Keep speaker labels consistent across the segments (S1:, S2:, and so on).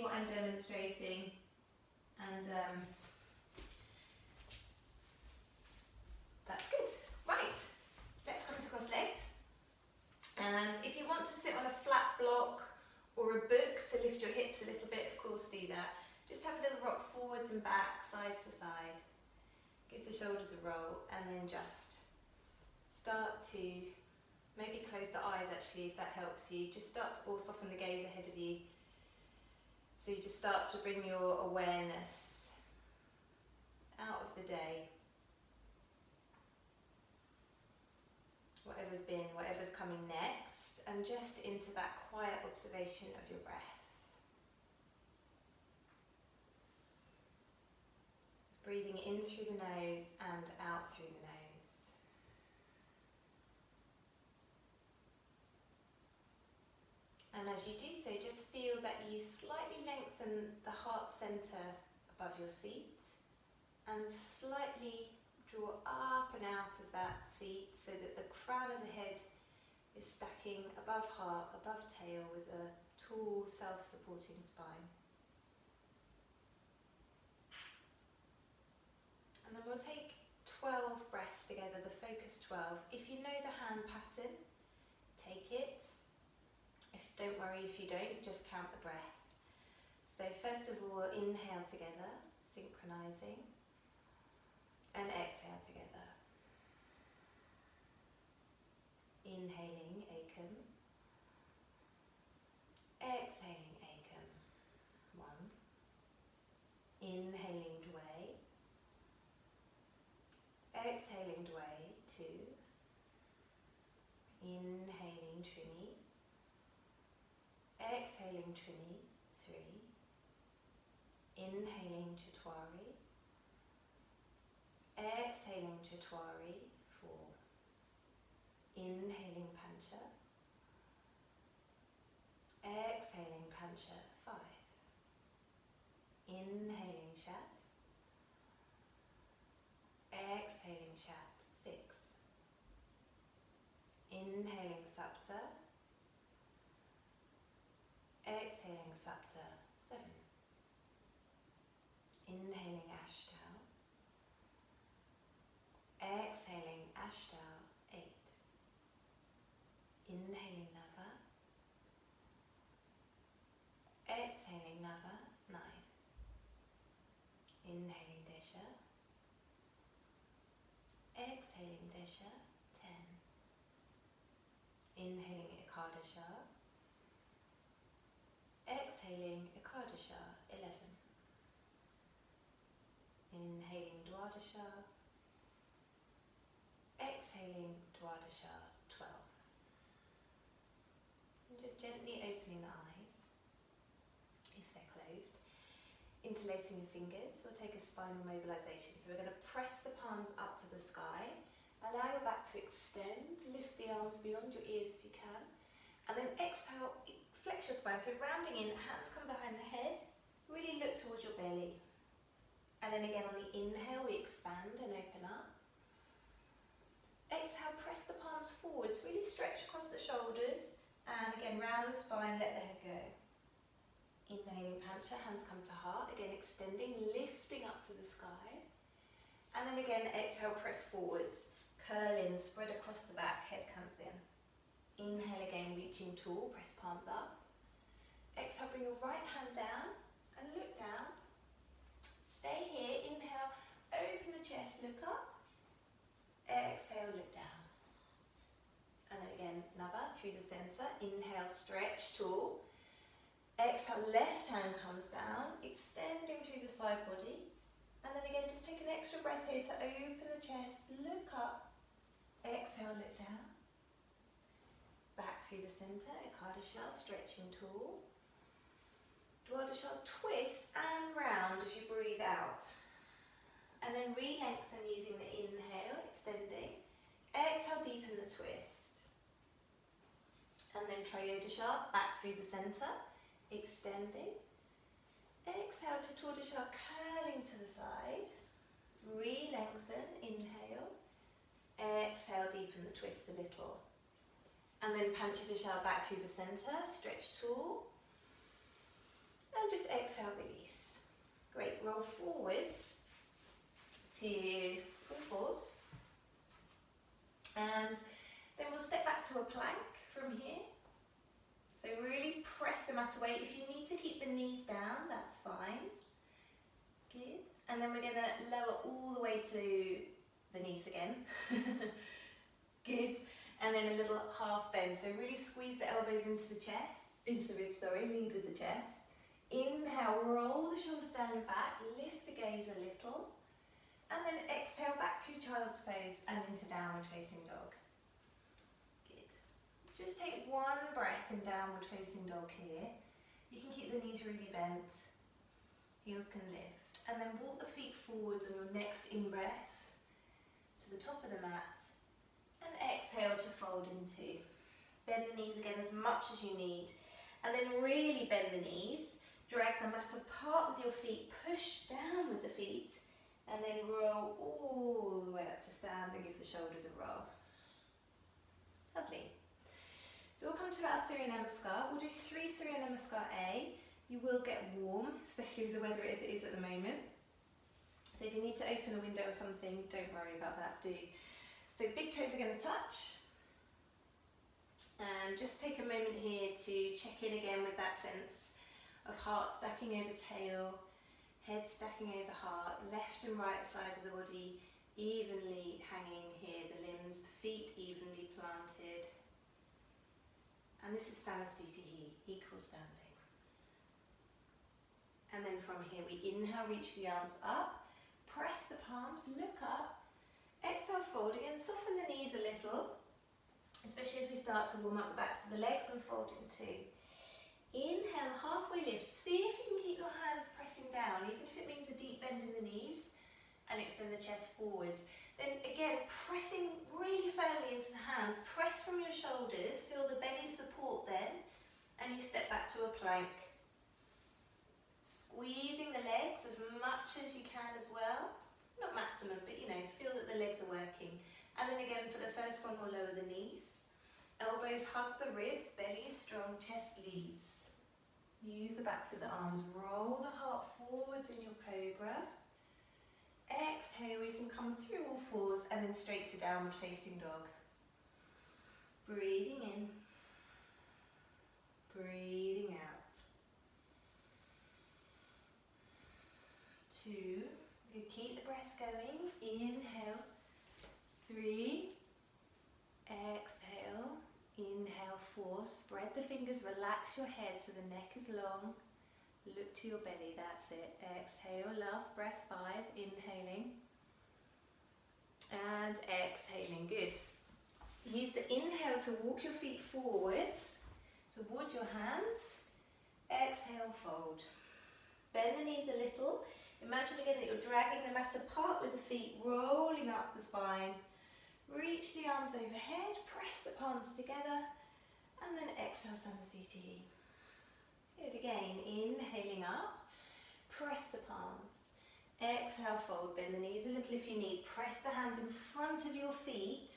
S1: what I'm demonstrating, and that's good. Right, let's come to cross-legged. And if you want to sit on a flat block or a book to lift your hips a little bit, of course do that. Just have a little rock forwards and back, side to side. Give the shoulders a roll, and then just start to maybe close the eyes actually, if that helps you. Just start to, or soften the gaze ahead of you. So you just start to bring your awareness out of the day. Whatever's been, whatever's coming next, and just into that quiet observation of your breath. Just breathing in through the nose and out through the nose. And as you do so, just feel that you slightly lengthen the heart center above your seat and slightly draw up and out of that seat so that the crown of the head is stacking above heart, above tail, with a tall self-supporting spine. And then we'll take 12 breaths together, the focus 12. If you know the hand pattern, take it. Don't worry if you don't, just count the breath. So first of all, inhale together, synchronizing, and exhale together. Inhaling, ekam. Exhaling, ekam. 1. Inhaling, dway. Exhaling, dway. 2. Inhaling, trini. Exhaling, trini. 3. Inhaling, chatwari. Exhaling, chatwari. 4. Inhaling, pancha. Exhaling, pancha. 5. Inhaling, shat. Exhaling, shat. 6. Inhaling, sapta. Exhaling, sapta. 7. Inhaling, ashtau. Exhaling, ashtau. 8. Inhaling, nava. Exhaling, nava. 9. Inhaling, desha. Exhaling, desha. 10. Inhaling, ekadasha. Exhaling, ekadasha. 11. Inhaling, dwadasha. Exhaling, dwadasha. 12. And just gently opening the eyes, if they're closed. Interlacing your fingers, we'll take a spinal mobilization. So we're going to press the palms up to the sky. Allow your back to extend. Lift the arms beyond your ears if you can. And then exhale, flex your spine. So rounding in, hands come behind the head. Really look towards your belly. And then again on the inhale, we expand and open up. Exhale, press the palms forwards. Really stretch across the shoulders. And again, round the spine, let the head go. Inhaling, pancha, hands come to heart. Again, extending, lifting up to the sky. And then again, exhale, press forwards. Curl in, spread across the back, head comes in. Inhale again, reaching tall, press palms up. Exhale, bring your right hand down and look down. Stay here, inhale, open the chest, look up. Exhale, look down. And then again, nava through the center. Inhale, stretch, tall. Exhale, left hand comes down, extending through the side body. And then again, just take an extra breath here to open the chest, look up. Exhale, look down. Back through the center, ekadasha, stretching tall. Dwadasha, twist and round as you breathe out. And then re-lengthen using the inhale, extending. Exhale, deepen the twist. And then Triyodasha, back through the center, extending. Exhale, Chaturdasha, curling to the side. Re-lengthen, inhale. Exhale, deepen the twist a little. And then Panchadasha, back through the center, stretch tall. And just just exhale, release. Great, roll forwards to full fours. And then we'll step back to a plank from here. So really press the mat away. If you need to keep the knees down, that's fine. Good. And then we're going to lower all the way to the knees again. Good. And then a little half bend. So really squeeze the elbows into the chest, into the ribs, sorry, lead with the chest. Inhale, roll the shoulders down and back, lift the gaze a little. And then exhale back to child's pose and into downward facing dog. Good. Just take one breath in downward facing dog here. You can keep the knees really bent. Heels can lift. And then walk the feet forwards on your next in-breath to the top of the mat. And exhale to fold into. Bend the knees again as much as you need. And then really bend the knees. Drag the mat apart with your feet. Push down with the feet. And then roll all the way up to stand and give the shoulders a roll. Lovely. So we'll come to our Surya Namaskar. We'll do 3 Surya Namaskar A. You will get warm, especially with the weather as it is at the moment. So if you need to open a window or something, don't worry about that, do. So big toes are going to touch. And just take a moment here to check in again with that sense of heart stacking over tail, head stacking over heart, left and right side of the body evenly hanging here, the limbs, feet evenly planted. And this is Samastitihi, equal standing. And then from here we inhale, reach the arms up, press the palms, look up, exhale, fold again, soften the knees a little, especially as we start to warm up the backs of the legs and fold in two. Inhale, halfway lift. See if you can keep your hands pressing down, even if it means a deep bend in the knees, and extend the chest forwards. Then again, pressing really firmly into the hands, press from your shoulders, feel the belly support then, and you step back to a plank. Squeezing the legs as much as you can as well. Not maximum, but you know, feel that the legs are working. And then again, for the first one, we'll lower the knees. Elbows hug the ribs, belly is strong, chest leads. Use the backs of the arms, roll the heart forwards in your cobra. Exhale, you can come through all fours and then straight to downward facing dog. Breathing in, breathing out. 2, you keep the breath going, inhale, 3, exhale, inhale, 4, spread the fingers, relax your head so the neck is long, look to your belly, that's it, exhale, last breath, 5, inhaling, and exhaling, good. Use the inhale to walk your feet forwards, towards your hands, exhale, fold. Bend the knees a little. Imagine again that you're dragging the mat apart with the feet, rolling up the spine. Reach the arms overhead, press the palms together, and then exhale, Samastitihi. Good, again, inhaling up, press the palms. Exhale, fold, bend the knees a little if you need. Press the hands in front of your feet.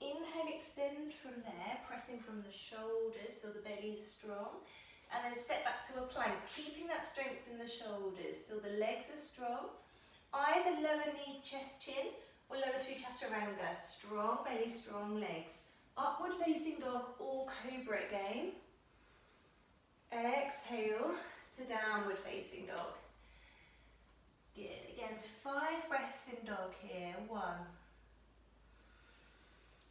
S1: Inhale, extend from there, pressing from the shoulders, feel the belly is strong. And then step back to a plank, keeping that strength in the shoulders. Feel the legs are strong. Either lower knees, chest, chin, or lower through chaturanga. Strong belly, strong legs. Upward facing dog or cobra again. Exhale to downward facing dog. Good. Again, 5 breaths in dog here. 1.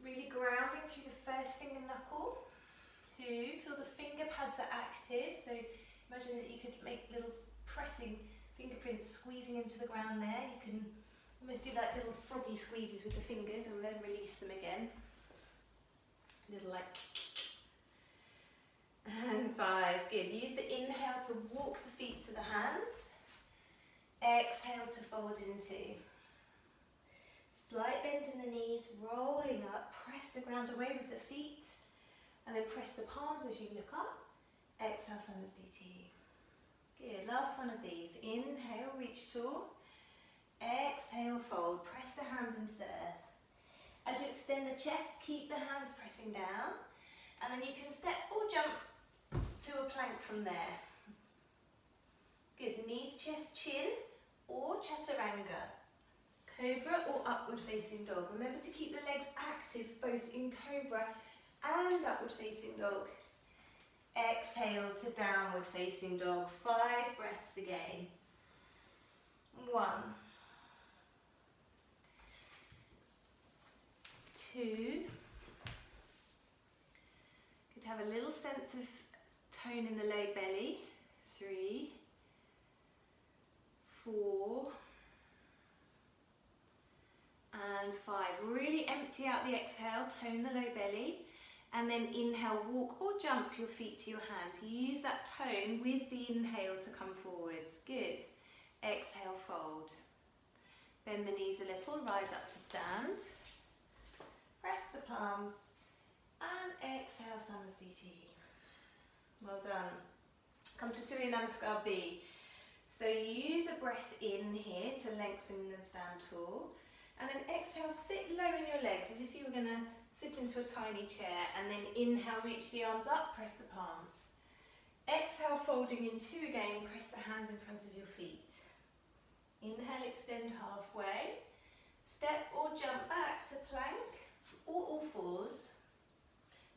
S1: Really grounding through the first finger knuckle. 2, feel the finger pads are active, so imagine that you could make little pressing fingerprints squeezing into the ground there. You can almost do like little froggy squeezes with the fingers and then release them again. Little like. And 5, good. Use the inhale to walk the feet to the hands. Exhale to fold into. Slight bend in the knees, rolling up, press the ground away with the feet. And then press the palms as you look up. Exhale, Samastitihi. Good, last one of these. Inhale, reach tall. Exhale, fold. Press the hands into the earth. As you extend the chest, keep the hands pressing down. And then you can step or jump to a plank from there. chest, chin, or chaturanga. Cobra or upward facing dog. Remember to keep the legs active both in cobra and upward facing dog. Exhale to downward facing dog. 5 breaths again. 1, 2. Could have a little sense of tone in the low belly. 3, 4, and 5. Really empty out the exhale, tone the low belly, and then inhale, walk or jump your feet to your hands. Use that tone with the inhale to come forwards. Good. Exhale, fold. Bend the knees a little, rise up to stand. Press the palms, and exhale, Samasthiti. Well done. Come to Surya Namaskar B. So use a breath in here to lengthen and stand tall. And then exhale, sit low in your legs as if you were going to sit into a tiny chair. And then inhale, reach the arms up, press the palms. Exhale, folding in 2 again, press the hands in front of your feet. Inhale, extend halfway. Step or jump back to plank or all fours.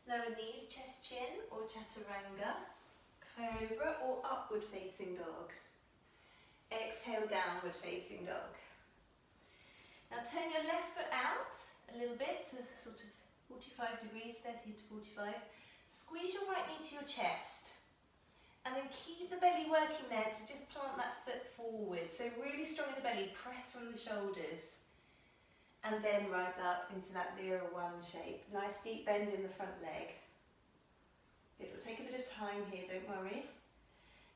S1: Lower knees, chest, chin or chaturanga. Cobra or upward facing dog. Exhale, downward facing dog. Now turn your left foot out a little bit to sort of 45 degrees, 30 to 45. Squeeze your right knee to your chest. And then keep the belly working there to just plant that foot forward. So really strong in the belly, press from the shoulders. And then rise up into that Vira 1 shape. Nice deep bend in the front leg. It will take a bit of time here, don't worry.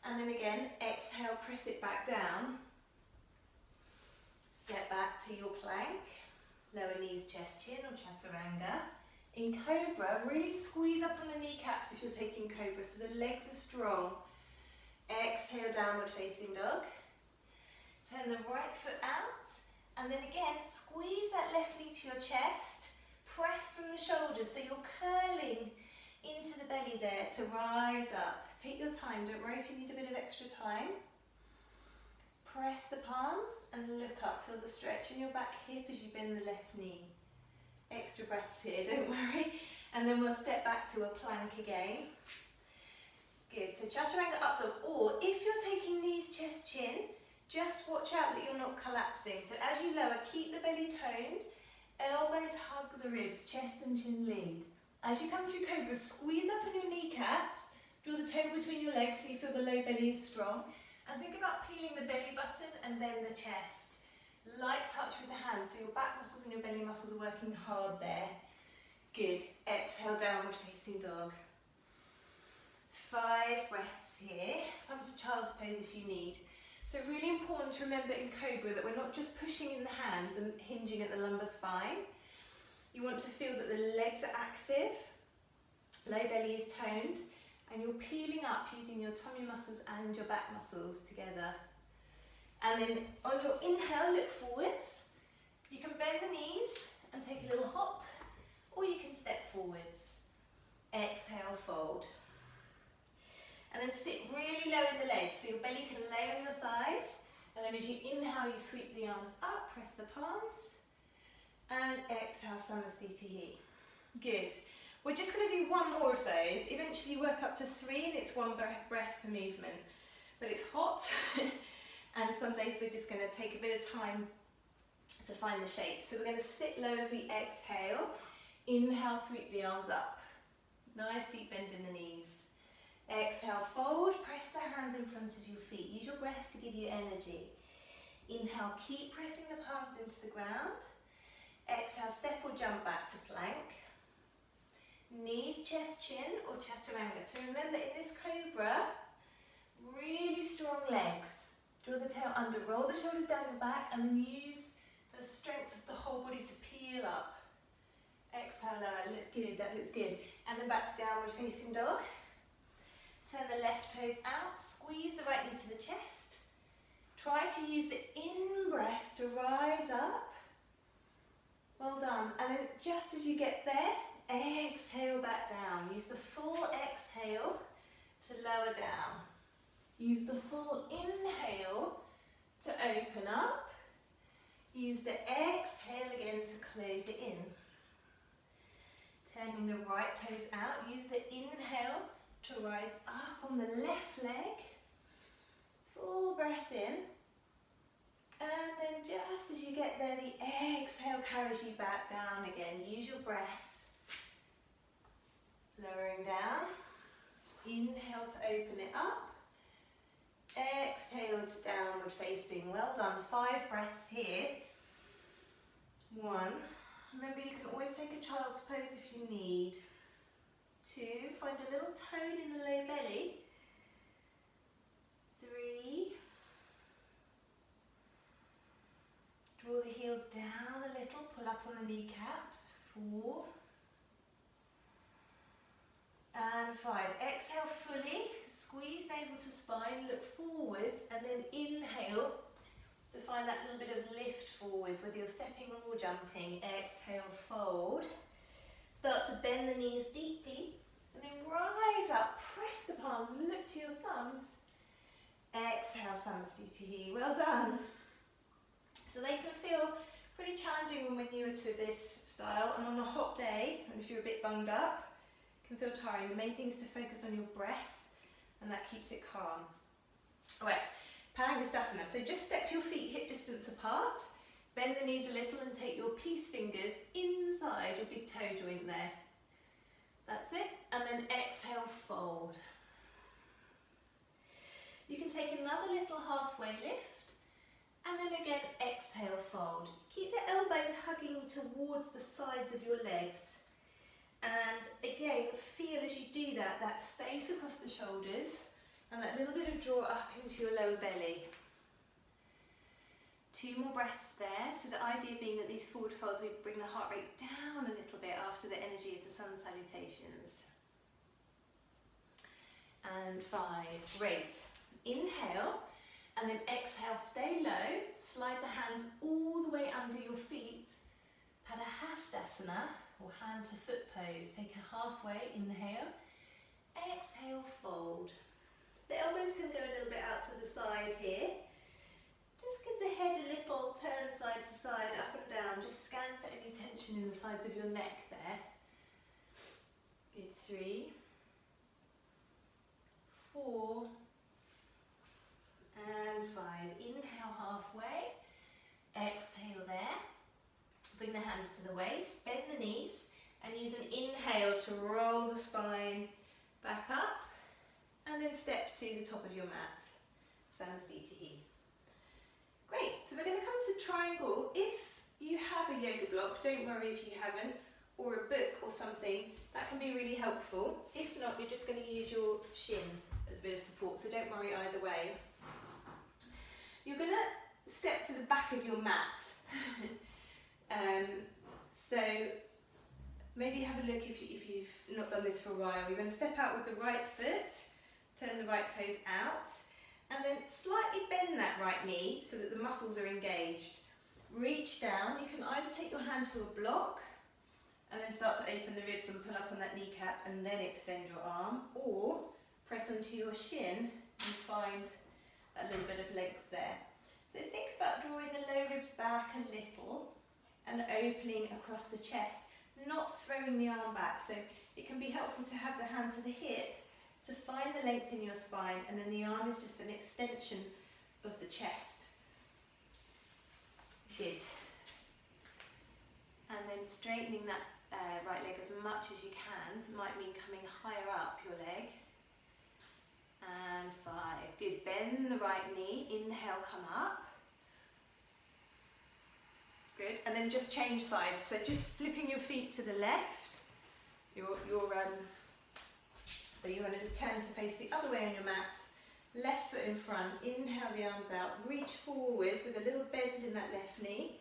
S1: And then again, exhale, press it back down. Step back to your plank. Lower knees, chest, chin or chaturanga. In cobra, really squeeze up on the kneecaps if you're taking cobra so the legs are strong. Exhale, downward facing dog. Turn the right foot out. And then again, squeeze that left knee to your chest. Press from the shoulders so you're curling into the belly there to rise up. Take your time, don't worry if you need a bit of extra time. Press the palms and look up. Feel the stretch in your back hip as you bend the left knee. Extra breaths here, don't worry. And then we'll step back to a plank again. Good, so chaturanga up dog. Or if you're taking knees, chest, chin, just watch out that you're not collapsing. So as you lower, keep the belly toned. Elbows hug the ribs, chest and chin lead. As you come through cobra, squeeze up on your kneecaps. Draw the toe between your legs so you feel the low belly is strong. And think about peeling the belly button and then the chest. Light touch with the hands, so your back muscles and your belly muscles are working hard there. Good. Exhale, downward facing dog. 5 breaths here. Come to child's pose if you need. So really important to remember in cobra that we're not just pushing in the hands and hinging at the lumbar spine. You want to feel that the legs are active, low belly is toned, and you're peeling up using your tummy muscles and your back muscles together. And then on your inhale, look forwards. You can bend the knees and take a little hop, or you can step forwards. Exhale, fold. And then sit really low in the legs, so your belly can lay on your thighs. And then as you inhale, you sweep the arms up, press the palms. And exhale, Samasthiti. Good. We're just going to do 1 more of those. Eventually work up to 3 and it's 1 breath per movement. But it's hot and some days we're just going to take a bit of time to find the shape. So we're going to sit low as we exhale. Inhale, sweep the arms up. Nice deep bend in the knees. Exhale, fold, press the hands in front of your feet. Use your breath to give you energy. Inhale, keep pressing the palms into the ground. Exhale, step or jump back to plank. Knees, chest, chin or chaturanga. So remember in this cobra, really strong legs. Draw the tail under, roll the shoulders down your back and then use the strength of the whole body to peel up. Exhale, lower, look good, that looks good. And then back to downward facing dog. Turn the left toes out, squeeze the right knee to the chest. Try to use the in-breath to rise up. Well done. And then just as you get there, exhale back down. Use the full exhale to lower down. Use the full inhale to open up. Use the exhale again to close it in. Turning the right toes out. Use the inhale to rise up on the left leg. Full breath in. And then just as you get there, the exhale carries you back down again. Use your breath. Lowering down. Inhale to open it up. Exhale to downward facing. Well done. 5 breaths here. 1. Remember, you can always take a child's pose if you need. 2. Find a little tone in the low belly. 3. Draw the heels down a little. Pull up on the kneecaps. 4. And 5. Exhale fully. Squeeze navel to spine. Look forwards and then inhale to find that little bit of lift forwards, whether you're stepping or jumping. Exhale, fold. Start to bend the knees deeply and then rise up. Press the palms. Look to your thumbs. Exhale, Samastitihi. Well done. So they can feel pretty challenging when we're newer to this style, and on a hot day, and if you're a bit bunged up, can feel tiring. The main thing is to focus on your breath, and that keeps it calm. Alright, Parangastasana. So just step your feet hip distance apart, bend the knees a little and take your peace fingers inside your big toe joint there. That's it. And then exhale, fold. You can take another little halfway lift, and then again exhale, fold. Keep the elbows hugging towards the sides of your legs. And again, feel as you do that, that space across the shoulders and that little bit of draw up into your lower belly. 2 more breaths there. So the idea being that these forward folds, we bring the heart rate down a little bit after the energy of the sun salutations. And 5, great. Inhale and then exhale, stay low. Slide the hands all the way under your feet. Padahastasana, or hand to foot pose. Take a halfway, inhale, exhale, fold. The elbows can go a little bit out to the side here. Just give the head a little turn side to side, up and down. Just scan for any tension in the sides of your neck there. Good, 3, 4, and 5. Inhale halfway, exhale there. Bring the hands to the waist, bend the knees, and use an inhale to roll the spine back up, and then step to the top of your mat. Samastitihi. Great, so we're going to come to triangle. If you have a yoga block, don't worry if you haven't, or a book or something, that can be really helpful. If not, you're just going to use your shin as a bit of support, so don't worry either way. You're going to step to the back of your mat. So maybe have a look if you've not done this for a while. You're going to step out with the right foot, turn the right toes out, and then slightly bend that right knee so that the muscles are engaged. Reach down. You can either take your hand to a block and then start to open the ribs and pull up on that kneecap and then extend your arm, or press onto your shin and find a little bit of length there. So think about drawing the low ribs back a little and opening across the chest, not throwing the arm back. So it can be helpful to have the hand to the hip to find the length in your spine, and then the arm is just an extension of the chest. Good. And then straightening that right leg as much as you can. Might mean coming higher up your leg. And 5. Good. Bend the right knee. Inhale, come up. Good. And then just change sides. So just flipping your feet to the left. So you want to just turn to face the other way on your mat. Left foot in front. Inhale the arms out. Reach forwards with a little bend in that left knee.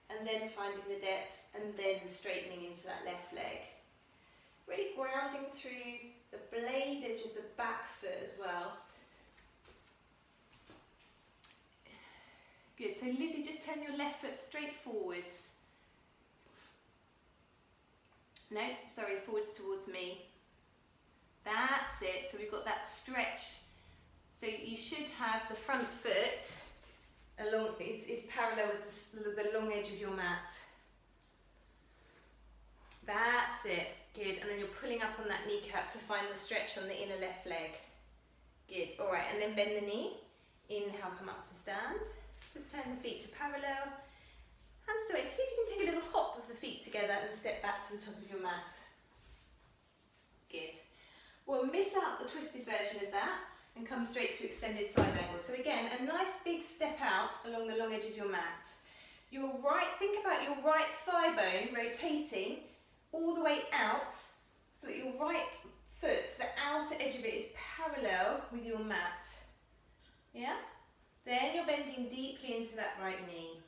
S1: And then finding the depth and then straightening into that left leg. Really grounding through the blade edge of the back foot as well. Good, so Lizzie, just turn your left foot straight forwards. No, sorry, forwards towards me. That's it, so we've got that stretch. So you should have the front foot along, it's parallel with the long edge of your mat. That's it, good. And then you're pulling up on that kneecap to find the stretch on the inner left leg. Good, all right, and then bend the knee. Inhale, come up to stand. Just turn the feet to parallel. Hands to waist. See if you can take a little hop of the feet together and step back to the top of your mat. Good. We'll miss out the twisted version of that and come straight to extended side angle. So again, a nice big step out along the long edge of your mat. Think about your right thigh bone rotating all the way out so that your right foot, the outer edge of it, is parallel with your mat. Yeah? Then you're bending deeply into that right knee.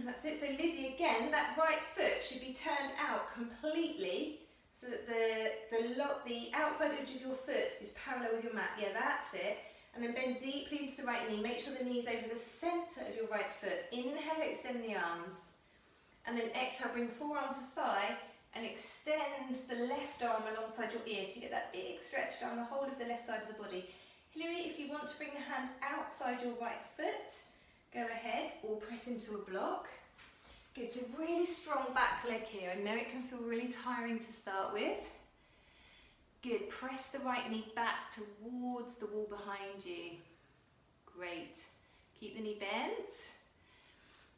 S1: That's it. So Lizzie, again, that right foot should be turned out completely so that the outside edge of your foot is parallel with your mat. Yeah, that's it. And then bend deeply into the right knee. Make sure the knee is over the centre of your right foot. Inhale, extend the arms. And then exhale, bring forearm to thigh and extend the left arm alongside your ear. So you get that big stretch down the whole of the left side of the body. Hilary, if you want to bring the hand outside your right foot, go ahead, or press into a block. Good, so really strong back leg here. I know it can feel really tiring to start with. Good, press the right knee back towards the wall behind you. Great, keep the knee bent.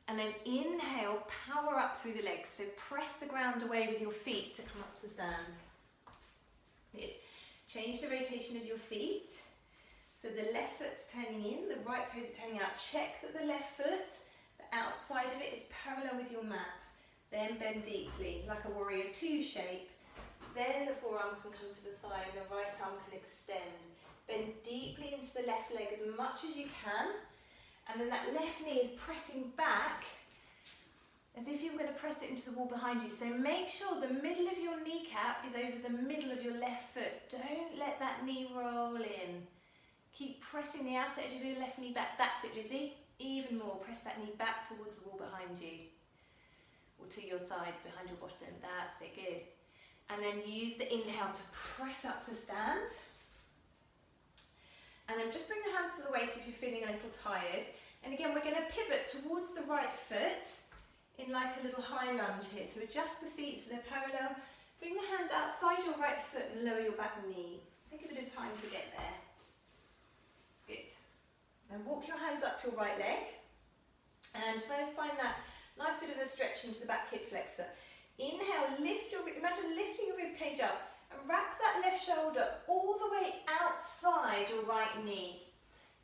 S1: And then inhale, power up through the legs. So press the ground away with your feet to come up to stand. Good, change the rotation of your feet. So the left foot's turning in, the right toes are turning out. Check that the left foot, the outside of it, is parallel with your mat. Then bend deeply, like a warrior two shape. Then the forearm can come to the thigh and the right arm can extend. Bend deeply into the left leg as much as you can. And then that left knee is pressing back as if you were going to press it into the wall behind you. So make sure the middle of your kneecap is over the middle of your left foot. Don't let that knee roll in. Keep pressing the outer edge of your left knee back. That's it, Lizzie. Even more. Press that knee back towards the wall behind you. Or to your side, behind your bottom. That's it, good. And then use the inhale to press up to stand. And then just bring the hands to the waist if you're feeling a little tired. And again, we're going to pivot towards the right foot in like a little high lunge here. So adjust the feet so they're parallel. Bring the hands outside your right foot and lower your back knee. Take a bit of time to get there. Good. And walk your hands up your right leg. And first find that nice bit of a stretch into the back hip flexor. Inhale, imagine lifting your rib cage up and wrap that left shoulder all the way outside your right knee.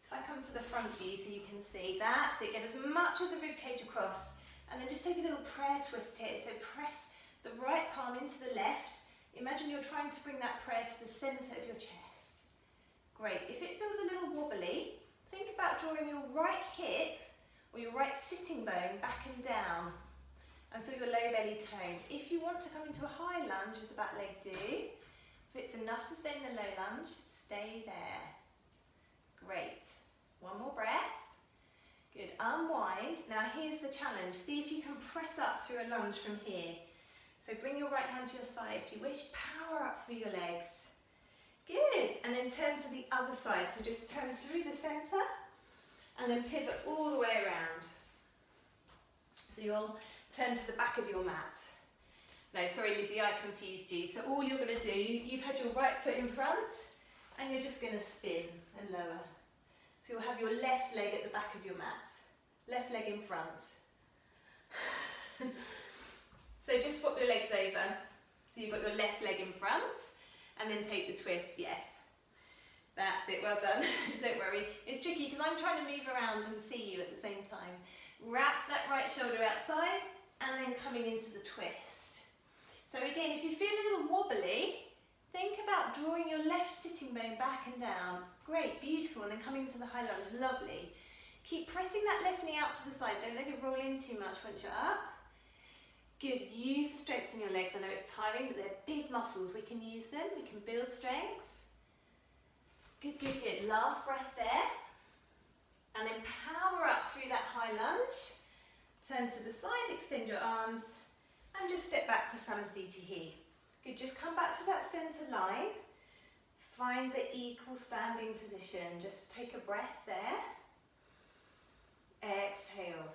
S1: So if I come to the front view so you can see, that's it. Get as much of the rib cage across and then just take a little prayer twist here. So press the right palm into the left. Imagine you're trying to bring that prayer to the centre of your chest. Great. If it feels a little wobbly, think about drawing your right hip or your right sitting bone back and down and feel your low belly tone. If you want to come into a high lunge with the back leg, do. If it's enough to stay in the low lunge, stay there. Great. One more breath. Good. Unwind. Now here's the challenge. See if you can press up through a lunge from here. So bring your right hand to your thigh if you wish. Power up through your legs. Good. And then turn to the other side. So just turn through the centre and then pivot all the way around. So you'll turn to the back of your mat. No, sorry Lizzie, I confused you. So all you're going to do, you've had your right foot in front and you're just going to spin and lower. So you'll have your left leg at the back of your mat. Left leg in front. So just swap your legs over. So you've got your left leg in front and then take the twist, yes. That's it, well done. Don't worry, it's tricky because I'm trying to move around and see you at the same time. Wrap that right shoulder outside and then coming into the twist. So again, if you feel a little wobbly, think about drawing your left sitting bone back and down. Great, beautiful, and then coming into the high lunge, lovely. Keep pressing that left knee out to the side, don't let it roll in too much once you're up. Good, use the strength in your legs. I know it's tiring, but they're big muscles. We can use them, we can build strength. Good, good, good. Last breath there. And then power up through that high lunge. Turn to the side, extend your arms, and just step back to Samastiti here. Good, just come back to that centre line. Find the equal standing position. Just take a breath there. Exhale.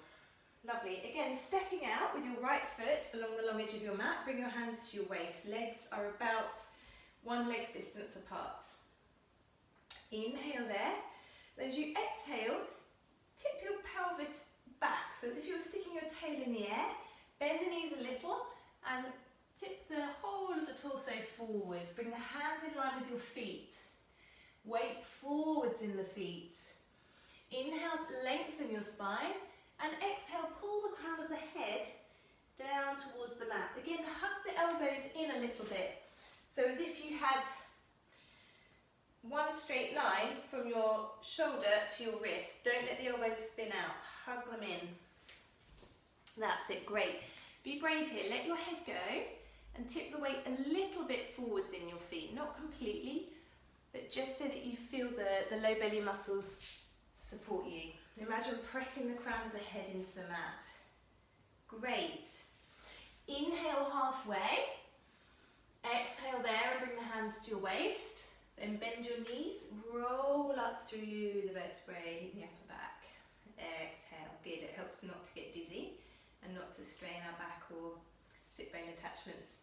S1: Lovely. Again, stepping out with your right foot along the long edge of your mat. Bring your hands to your waist. Legs are about one leg's distance apart. Inhale there. Then as you exhale, tip your pelvis back. So as if you were sticking your tail in the air. Bend the knees a little and tip the whole of the torso forwards. Bring the hands in line with your feet. Weight forwards in the feet. Inhale to lengthen your spine. And exhale, pull the crown of the head down towards the mat. Again, hug the elbows in a little bit. So as if you had one straight line from your shoulder to your wrist. Don't let the elbows spin out. Hug them in. That's it, great. Be brave here. Let your head go and tip the weight a little bit forwards in your feet. Not completely, but just so that you feel the low belly muscles support you. Imagine pressing the crown of the head into the mat. Great. Inhale halfway. Exhale there and bring the hands to your waist. Then bend your knees, roll up through the vertebrae in the upper back. Exhale, good. It helps not to get dizzy and not to strain our back or sit bone attachments.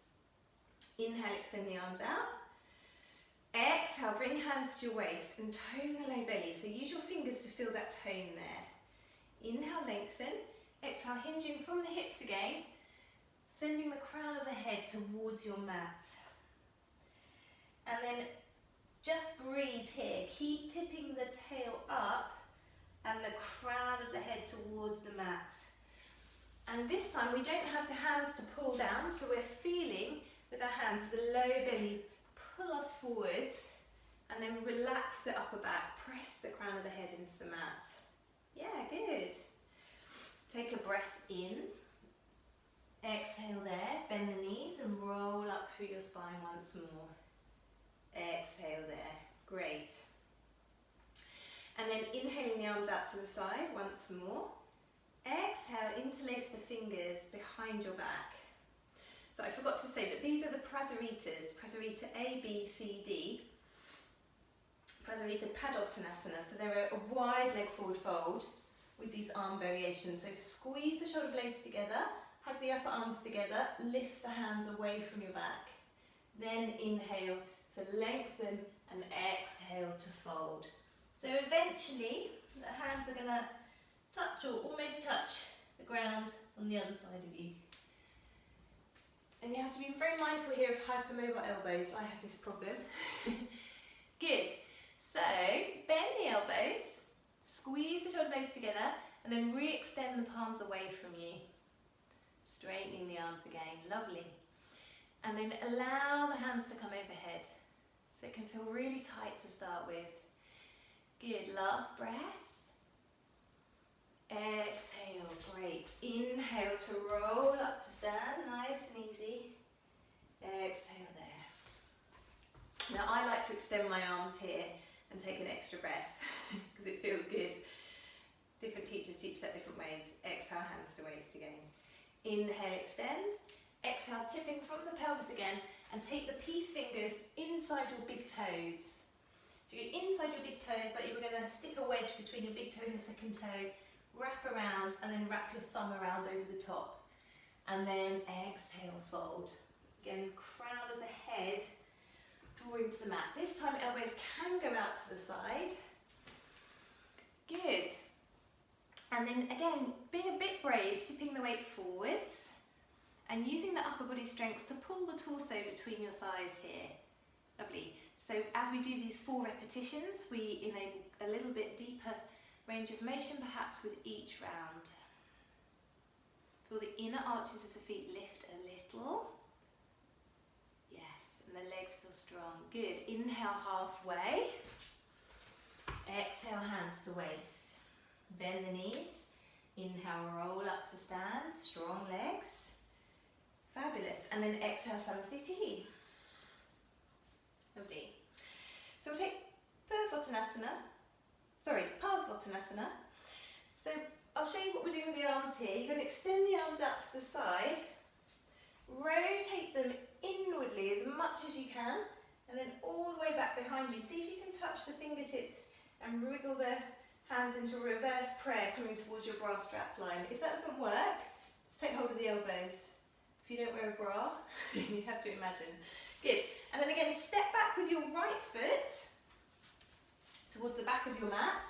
S1: Inhale, extend the arms out. Exhale, bring hands to your waist and tone the low belly. So use your fingers to feel that tone there. Inhale, lengthen. Exhale, hinging from the hips again. Sending the crown of the head towards your mat. And then just breathe here. Keep tipping the tail up and the crown of the head towards the mat. And this time we don't have the hands to pull down, so we're feeling with our hands the low belly pull us forwards and then relax the upper back. Press the crown of the head into the mat. Yeah, good. Take a breath in. Exhale there, bend the knees and roll up through your spine once more. Exhale there, great. And then inhaling the arms out to the side once more. Exhale, interlace the fingers behind your back. So I forgot to say, but these are the prasaritas. Prasarita A, B, C, D. Prasarita Padottanasana. So they're a wide leg forward fold with these arm variations. So squeeze the shoulder blades together, hug the upper arms together, lift the hands away from your back. Then inhale to lengthen and exhale to fold. So eventually the hands are going to touch or almost touch the ground on the other side of you. And you have to be very mindful here of hypermobile elbows. I have this problem. Good. So bend the elbows, squeeze the shoulder blades together, and then re-extend the palms away from you. Straightening the arms again. Lovely. And then allow the hands to come overhead. So it can feel really tight to start with. Good. Last breath. Exhale, great. Inhale to roll up to stand, nice and easy. Exhale there. Now I like to extend my arms here and take an extra breath because it feels good. Different teachers teach that different ways. Exhale, hands to waist again. Inhale, extend. Exhale, tipping from the pelvis again and take the peace fingers inside your big toes. So you're inside your big toes like you were going to stick a wedge between your big toe and your second toe. Wrap around and then wrap your thumb around over the top. And then exhale, fold. Again, crown of the head drawing to the mat. This time elbows can go out to the side. Good. And then again, being a bit brave, tipping the weight forwards and using the upper body strength to pull the torso between your thighs here. Lovely. So as we do these 4 repetitions, we enable a little bit deeper range of motion perhaps with each round. Feel the inner arches of the feet lift a little. Yes, and the legs feel strong. Good. Inhale halfway. Exhale, hands to waist. Bend the knees. Inhale, roll up to stand. Strong legs. Fabulous. And then exhale, Samasthiti. Lovely. So we'll take Parsvottanasana. So I'll show you what we're doing with the arms here. You're going to extend the arms out to the side, rotate them inwardly as much as you can, and then all the way back behind you. See if you can touch the fingertips and wriggle the hands into a reverse prayer coming towards your bra strap line. If that doesn't work, just take hold of the elbows. If you don't wear a bra, you have to imagine. Good. And then again, step back with your right foot towards the back of your mat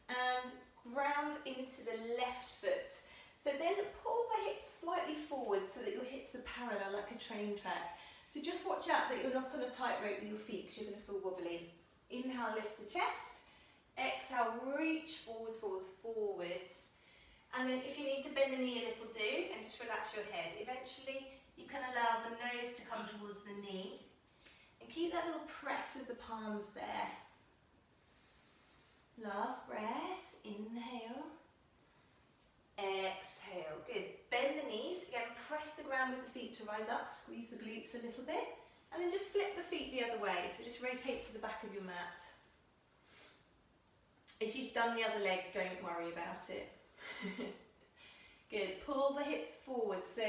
S1: and ground into the left foot. So then pull the hips slightly forward so that your hips are parallel like a train track. So just watch out that you're not on a tightrope with your feet because you're going to feel wobbly. Inhale, lift the chest. Exhale, reach forwards, forwards, forwards. And then if you need to bend the knee a little, do, and just relax your head. Eventually, you can allow the nose to come towards the knee. And keep that little press of the palms there. Last breath, inhale. Exhale, good. Bend the knees, again press the ground with the feet to rise up, squeeze the glutes a little bit, and then just flip the feet the other way, so just rotate to the back of your mat. If you've done the other leg, don't worry about it. Good, pull the hips forward, so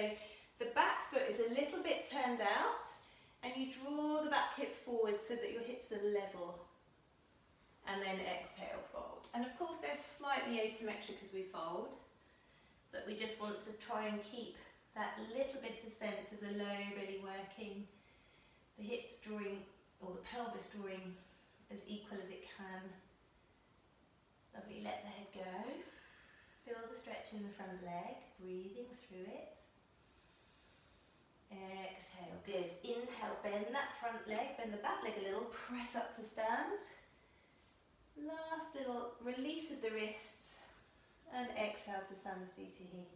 S1: the back foot is a little bit turned out, and you draw the back hip forward so that your hips are level. And then exhale, fold. And of course they're slightly asymmetric as we fold, but we just want to try and keep that little bit of sense of the low belly working, the hips drawing, or the pelvis drawing as equal as it can. Lovely, let the head go. Feel the stretch in the front leg, breathing through it. Exhale, good. Inhale, bend that front leg, bend the back leg a little, press up to stand. Last little release of the wrists. And exhale to Samastitihi.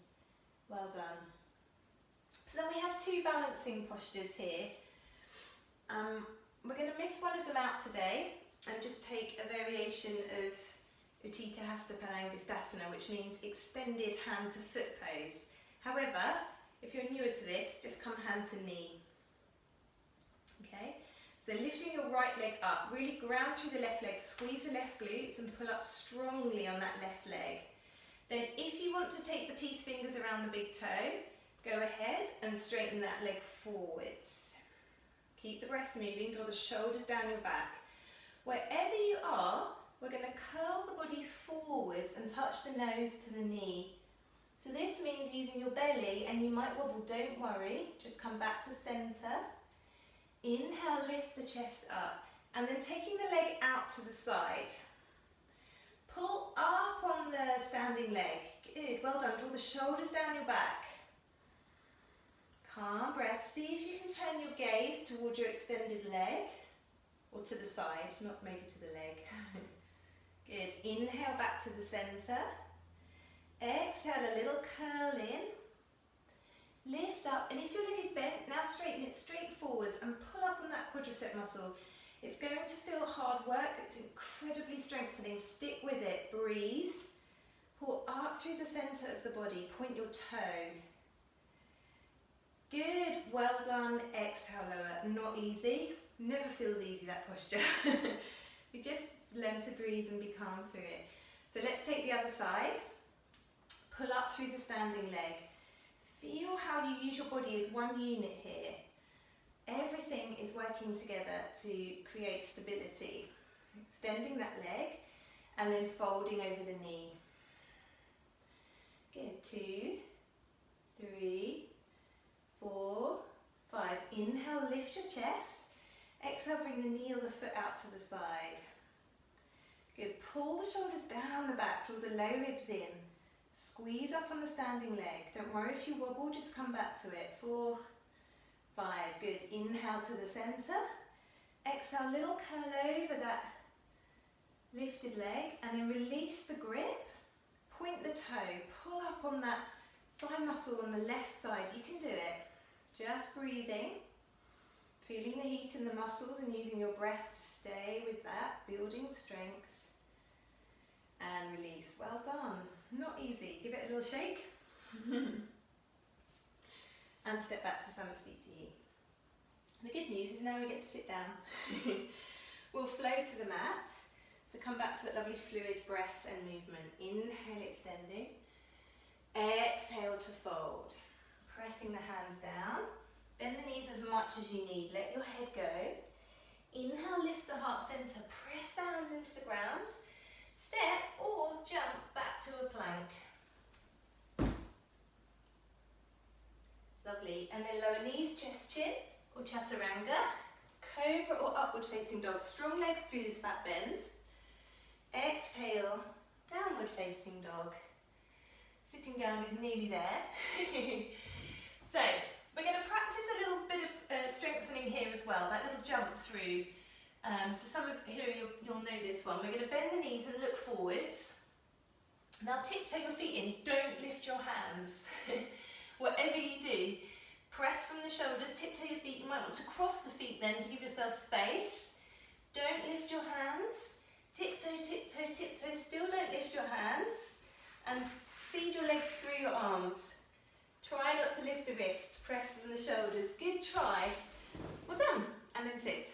S1: Well done. So then we have two balancing postures here. We're going to miss one of them out today and just take a variation of Utthita Hasta Padangusthasana, which means extended hand to foot pose. However, if you're newer to this, just come hand to knee. Okay? So lifting your right leg up, really ground through the left leg, squeeze the left glutes and pull up strongly on that left leg. Then if you want to take the peace fingers around the big toe, go ahead and straighten that leg forwards. Keep the breath moving, draw the shoulders down your back. Wherever you are, we're going to curl the body forwards and touch the nose to the knee. So this means using your belly, and you might wobble, don't worry, just come back to centre. Inhale, lift the chest up, and then taking the leg out to the side. Pull up on the standing leg. Good, well done. Draw the shoulders down your back. Calm breath. See if you can turn your gaze towards your extended leg, or to the side, not maybe to the leg. Good. Inhale back to the centre. Exhale, a little curl in. Lift up, and if your leg is bent, now straighten it straight forwards and pull up on that quadricep muscle. It's going to feel hard work, it's incredibly strengthening. Stick with it, breathe. Pull up through the centre of the body, point your toe. Good, well done. Exhale, lower. Not easy, never feels easy, that posture. We just learn to breathe and be calm through it. So let's take the other side. Pull up through the standing leg. Feel how you use your body as one unit here. Everything is working together to create stability. Extending that leg and then folding over the knee. Good, 2, 3, 4, 5. Inhale, lift your chest. Exhale, bring the knee or the foot out to the side. Good, pull the shoulders down the back, draw the low ribs in. Squeeze up on the standing leg. Don't worry if you wobble, just come back to it. 4, 5, good. Inhale to the centre. Exhale, little curl over that lifted leg and then release the grip. Point the toe, pull up on that thigh muscle on the left side. You can do it. Just breathing, feeling the heat in the muscles and using your breath to stay with that, building strength. And release. Well done. Not easy. Give it a little shake. And step back to Samastitihi. The good news is now we get to sit down. We'll flow to the mat. So come back to that lovely fluid breath and movement. Inhale, extending. Exhale to fold. Pressing the hands down. Bend the knees as much as you need. Let your head go. Inhale, lift the heart centre, press the hands into the ground, step or jump back to a plank. Lovely, and then lower knees, chest, chin, or chaturanga, cobra or upward facing dog, strong legs through this back bend. Exhale, downward facing dog. Sitting down is nearly there. So, we're going to practice a little bit of strengthening here as well, that little jump through. So some of you, you'll know this one. We're going to bend the knees and look forwards. Now tiptoe your feet in, don't lift your hands. Whatever you do, press from the shoulders, tiptoe your feet. You might want to cross the feet then to give yourself space. Don't lift your hands. Tiptoe, tiptoe, tiptoe, still don't lift your hands. And feed your legs through your arms. Try not to lift the wrists, press from the shoulders. Good try. Well done. And then sit.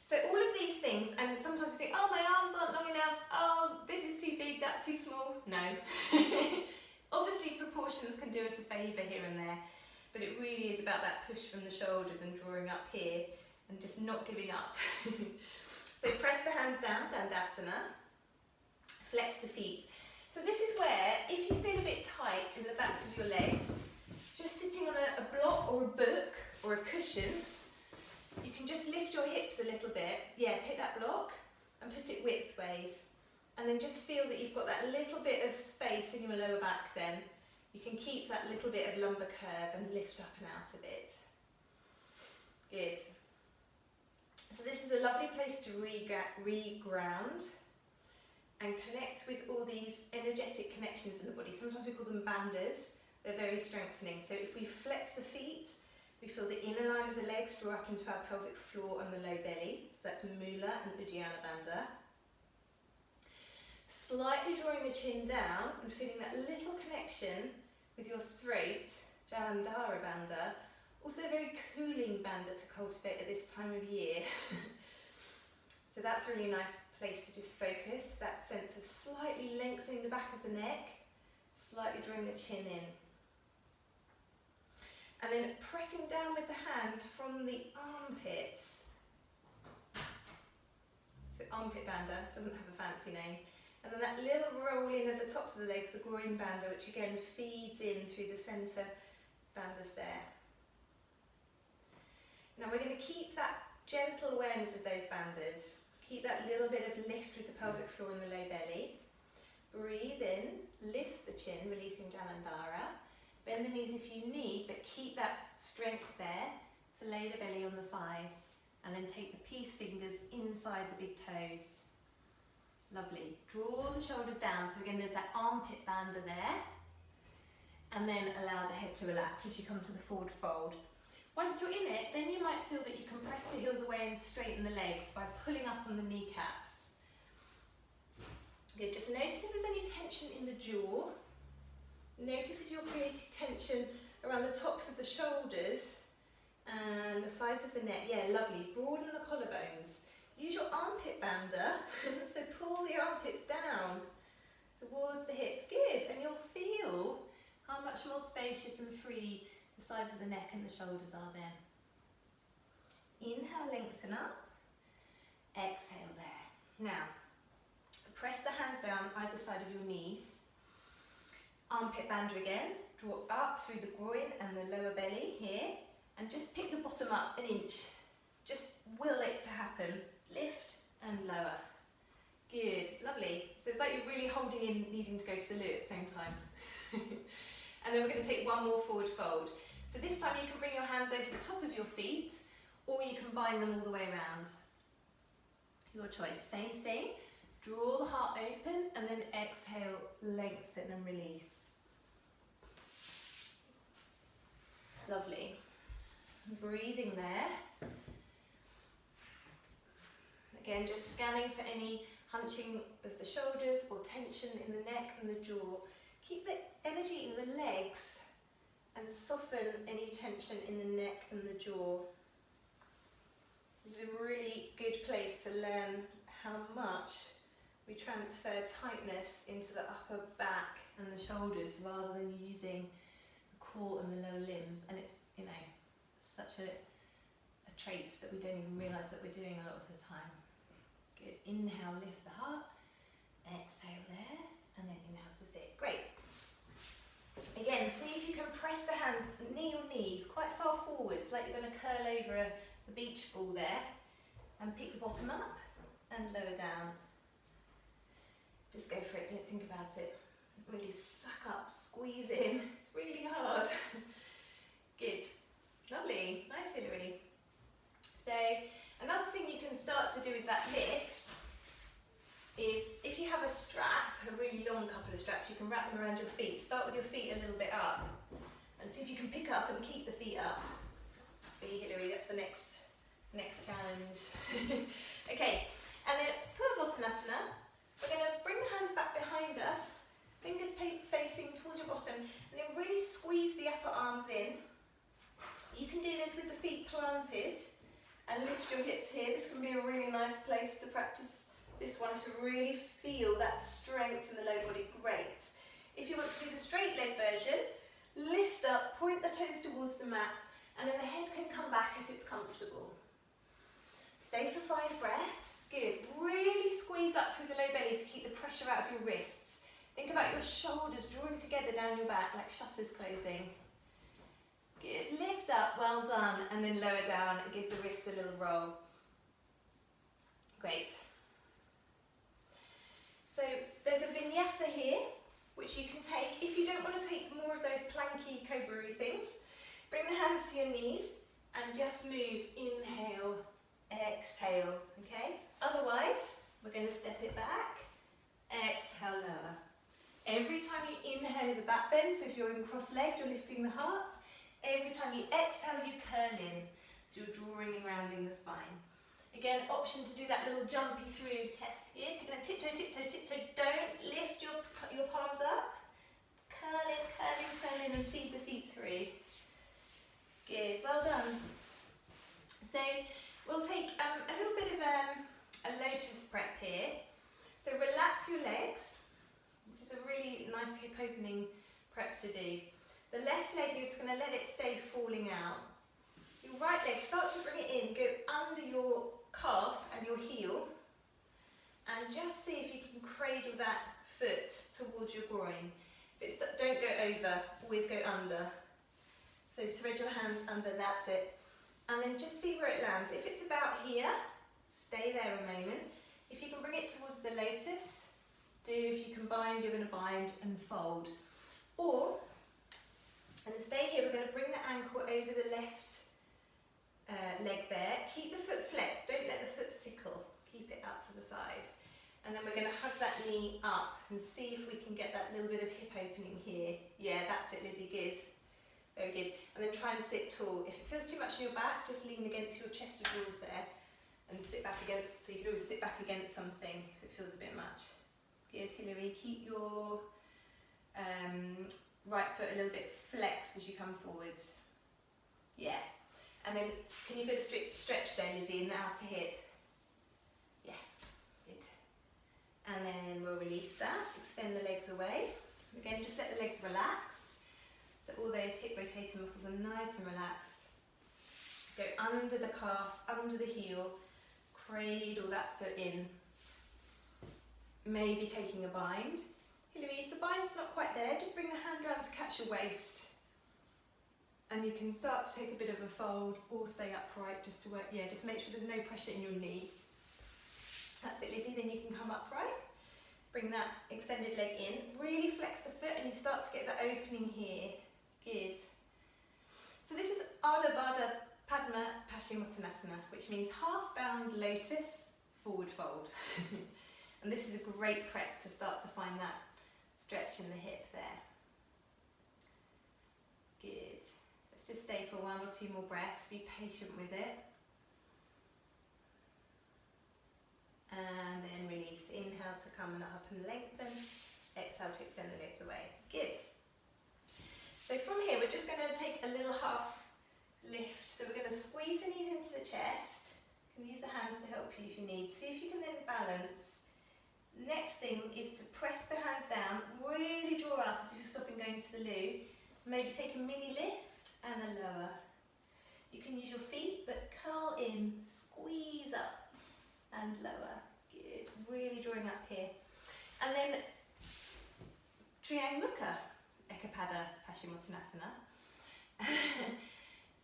S1: So all of these things, and sometimes you think, oh, my arms aren't long enough, oh, this is too big, that's too small. No. Obviously proportions can do us a favour here and there, but it really is about that push from the shoulders and drawing up here and just not giving up. So press the hands down, Dandasana. Flex the feet. So this is where, if you feel a bit tight in the backs of your legs, just sitting on a block or a book or a cushion, you can just lift your hips a little bit. Yeah, take that block and put it widthways. And then just feel that you've got that little bit of space in your lower back then. You can keep that little bit of lumbar curve and lift up and out a bit. Good. So this is a lovely place to re-ground and connect with all these energetic connections in the body. Sometimes we call them bandhas. They're very strengthening. So if we flex the feet, we feel the inner line of the legs draw up into our pelvic floor and the low belly. So that's Mula and Uddiyana Bandha. Slightly drawing the chin down and feeling that little connection with your throat, Jalandhara Bandha. Also a very cooling bandha to cultivate at this time of year. So that's a really nice place to just focus, that sense of slightly lengthening the back of the neck, slightly drawing the chin in. And then pressing down with the hands from the armpits. So armpit bandha, doesn't have a fancy name. And then that little roll in of the tops of the legs, the groin bandha, which again feeds in through the centre bandhas there. Now we're going to keep that gentle awareness of those bandhas. Keep that little bit of lift with the pelvic floor and the low belly. Breathe in, lift the chin, releasing Jalandhara. Bend the knees if you need, but keep that strength there to lay the belly on the thighs. And then take the peace fingers inside the big toes. Lovely. Draw the shoulders down. So again, there's that armpit bandha there. And then allow the head to relax as you come to the forward fold. Once you're in it, then you might feel that you can press the heels away and straighten the legs by pulling up on the kneecaps. Good. Just notice if there's any tension in the jaw. Notice if you're creating tension around the tops of the shoulders and the sides of the neck. Yeah, lovely. Broaden the collarbones. Use your armpit bandha, so pull the armpits down towards the hips. Good, and you'll feel how much more spacious and free the sides of the neck and the shoulders are there. Inhale, lengthen up. Exhale there. Now, press the hands down either side of your knees. Armpit bandha again. Draw up through the groin and the lower belly here. And just pick your bottom up an inch. Just will it to happen. Lift and lower. Good, lovely. So it's like you're really holding in, needing to go to the loo at the same time. And then we're going to take one more forward fold. So this time you can bring your hands over the top of your feet, or you can bind them all the way around. Your choice. Same thing. Draw the heart open and then exhale, lengthen and release. Lovely. Breathing there. Again, just scanning for any hunching of the shoulders or tension in the neck and the jaw. Keep the energy in the legs and soften any tension in the neck and the jaw. This is a really good place to learn how much we transfer tightness into the upper back and the shoulders rather than using the core and the lower limbs. And it's, you know, such a a trait that we don't even realise that we're doing a lot of the time. Good. Inhale, lift the heart. Exhale there, and then inhale to sit. Great. Again, see if you can press the hands near your knees quite far forwards, like you're going to curl over the beach ball there, and pick the bottom up and lower down. Just go for it, don't think about it. Really suck up, squeeze in. It's really hard. Good. Lovely. Nice, Hilary. So, another thing you can start to do with that lift is, if you have a strap, a really long couple of straps, you can wrap them around your feet. Start with your feet a little bit up and see if you can pick up and keep the feet up. For you, Hilary, that's the next challenge. Okay, and then Purvottanasana. We're going to bring the hands back behind us, fingers facing towards your bottom, and then really squeeze the upper arms in. You can do this with the feet planted and lift your hips here. This can be a really nice place to practice this one, to really feel that strength in the low body. Great. If you want to do the straight leg version, lift up, point the toes towards the mat, and then the head can come back if it's comfortable. Stay for 5 breaths. Good. Really squeeze up through the low belly to keep the pressure out of your wrists. Think about your shoulders drawing together down your back like shutters closing. Good. Lift up, well done, and then lower down and give the wrists a little roll. Great. So there's a vinyasa here, which you can take. If you don't want to take more of those planky cobra-y things, bring the hands to your knees and just move. Inhale, exhale, okay? Otherwise, we're going to step it back. Exhale, lower. Every time you inhale is a back bend, so if you're in cross-legged, you're lifting the heart. Every time you exhale, you curl in, so you're drawing and rounding the spine. Again, option to do that little jumpy through test here. So you're going to tiptoe, tiptoe, tiptoe. Don't lift your palms up. Curl in, curl in, curl in, and feed the feet through. Good, well done. So we'll take a little bit of a lotus prep here. So relax your legs. This is a really nice hip opening prep to do. The left leg, you're just going to let it stay falling out. Your right leg, start to bring it in, go under your calf and your heel, and just see if you can cradle that foot towards your groin. If it's, don't go over, always go under. So thread your hands under, that's it. And then just see where it lands. If it's about here, stay there a moment. If you can bring it towards the lotus, do. If you can bind, you're going to bind and fold. Or, and stay here, we're going to bring the ankle over the left leg there. Keep the foot flexed, don't let the foot sickle. Keep it out to the side. And then we're going to hug that knee up and see if we can get that little bit of hip opening here. Yeah, that's it, Lizzie, good. Very good. And then try and sit tall. If it feels too much in your back, just lean against your chest of drawers there and sit back against, so you can always sit back against something if it feels a bit much. Good, Hilary. Keep your right foot a little bit flexed as you come forwards. Yeah. And then, can you feel a stretch there, Lizzie, in the outer hip? Yeah, good. And then we'll release that, extend the legs away. Again, just let the legs relax. So all those hip rotating muscles are nice and relaxed. Go under the calf, under the heel, cradle that foot in. Maybe taking a bind. Hilary, if the bind's not quite there, just bring the hand around to catch your waist. And you can start to take a bit of a fold or stay upright just to work, yeah, just make sure there's no pressure in your knee. That's it, Lizzie, then you can come upright. Bring that extended leg in, really flex the foot and you start to get that opening here. Good. So this is Ardha Baddha Padma Paschimottanasana, which means half bound lotus, forward fold. And this is a great prep to start to find that stretch in the hip there. Good. Let's just stay for 1 or 2 more breaths, be patient with it. And then release. Inhale to come up and lengthen. Exhale to extend the legs away. Good. So from here, we're just going to take a little half lift. So we're going to squeeze the knees into the chest. You can use the hands to help you if you need. See if you can then balance. Next thing is to press the hands down, really draw up as if you're stopping going to the loo. Maybe take a mini lift and a lower. You can use your feet, but curl in, squeeze up and lower. Good, really drawing up here. And then Triangmukha Ekapada Paschimottanasana.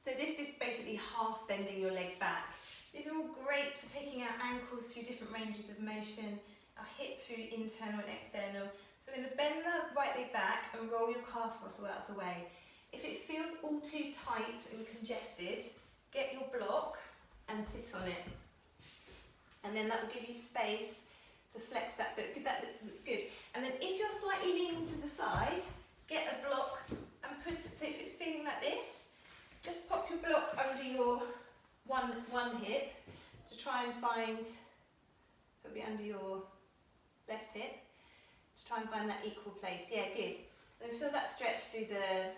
S1: So this is basically half bending your leg back. These are all great for taking our ankles through different ranges of motion, our hip through internal and external. So we're going to bend the right leg back and roll your calf muscle out of the way. If it feels all too tight and congested, get your block and sit on it. And then that will give you space to flex that foot. Good, that looks good. And then if you're slightly leaning to the side, get a block and put it, so if it's feeling like this, just pop your block under your one hip to try and find, so it'll be under your left hip, to try and find that equal place. Yeah, good. Then feel that stretch through the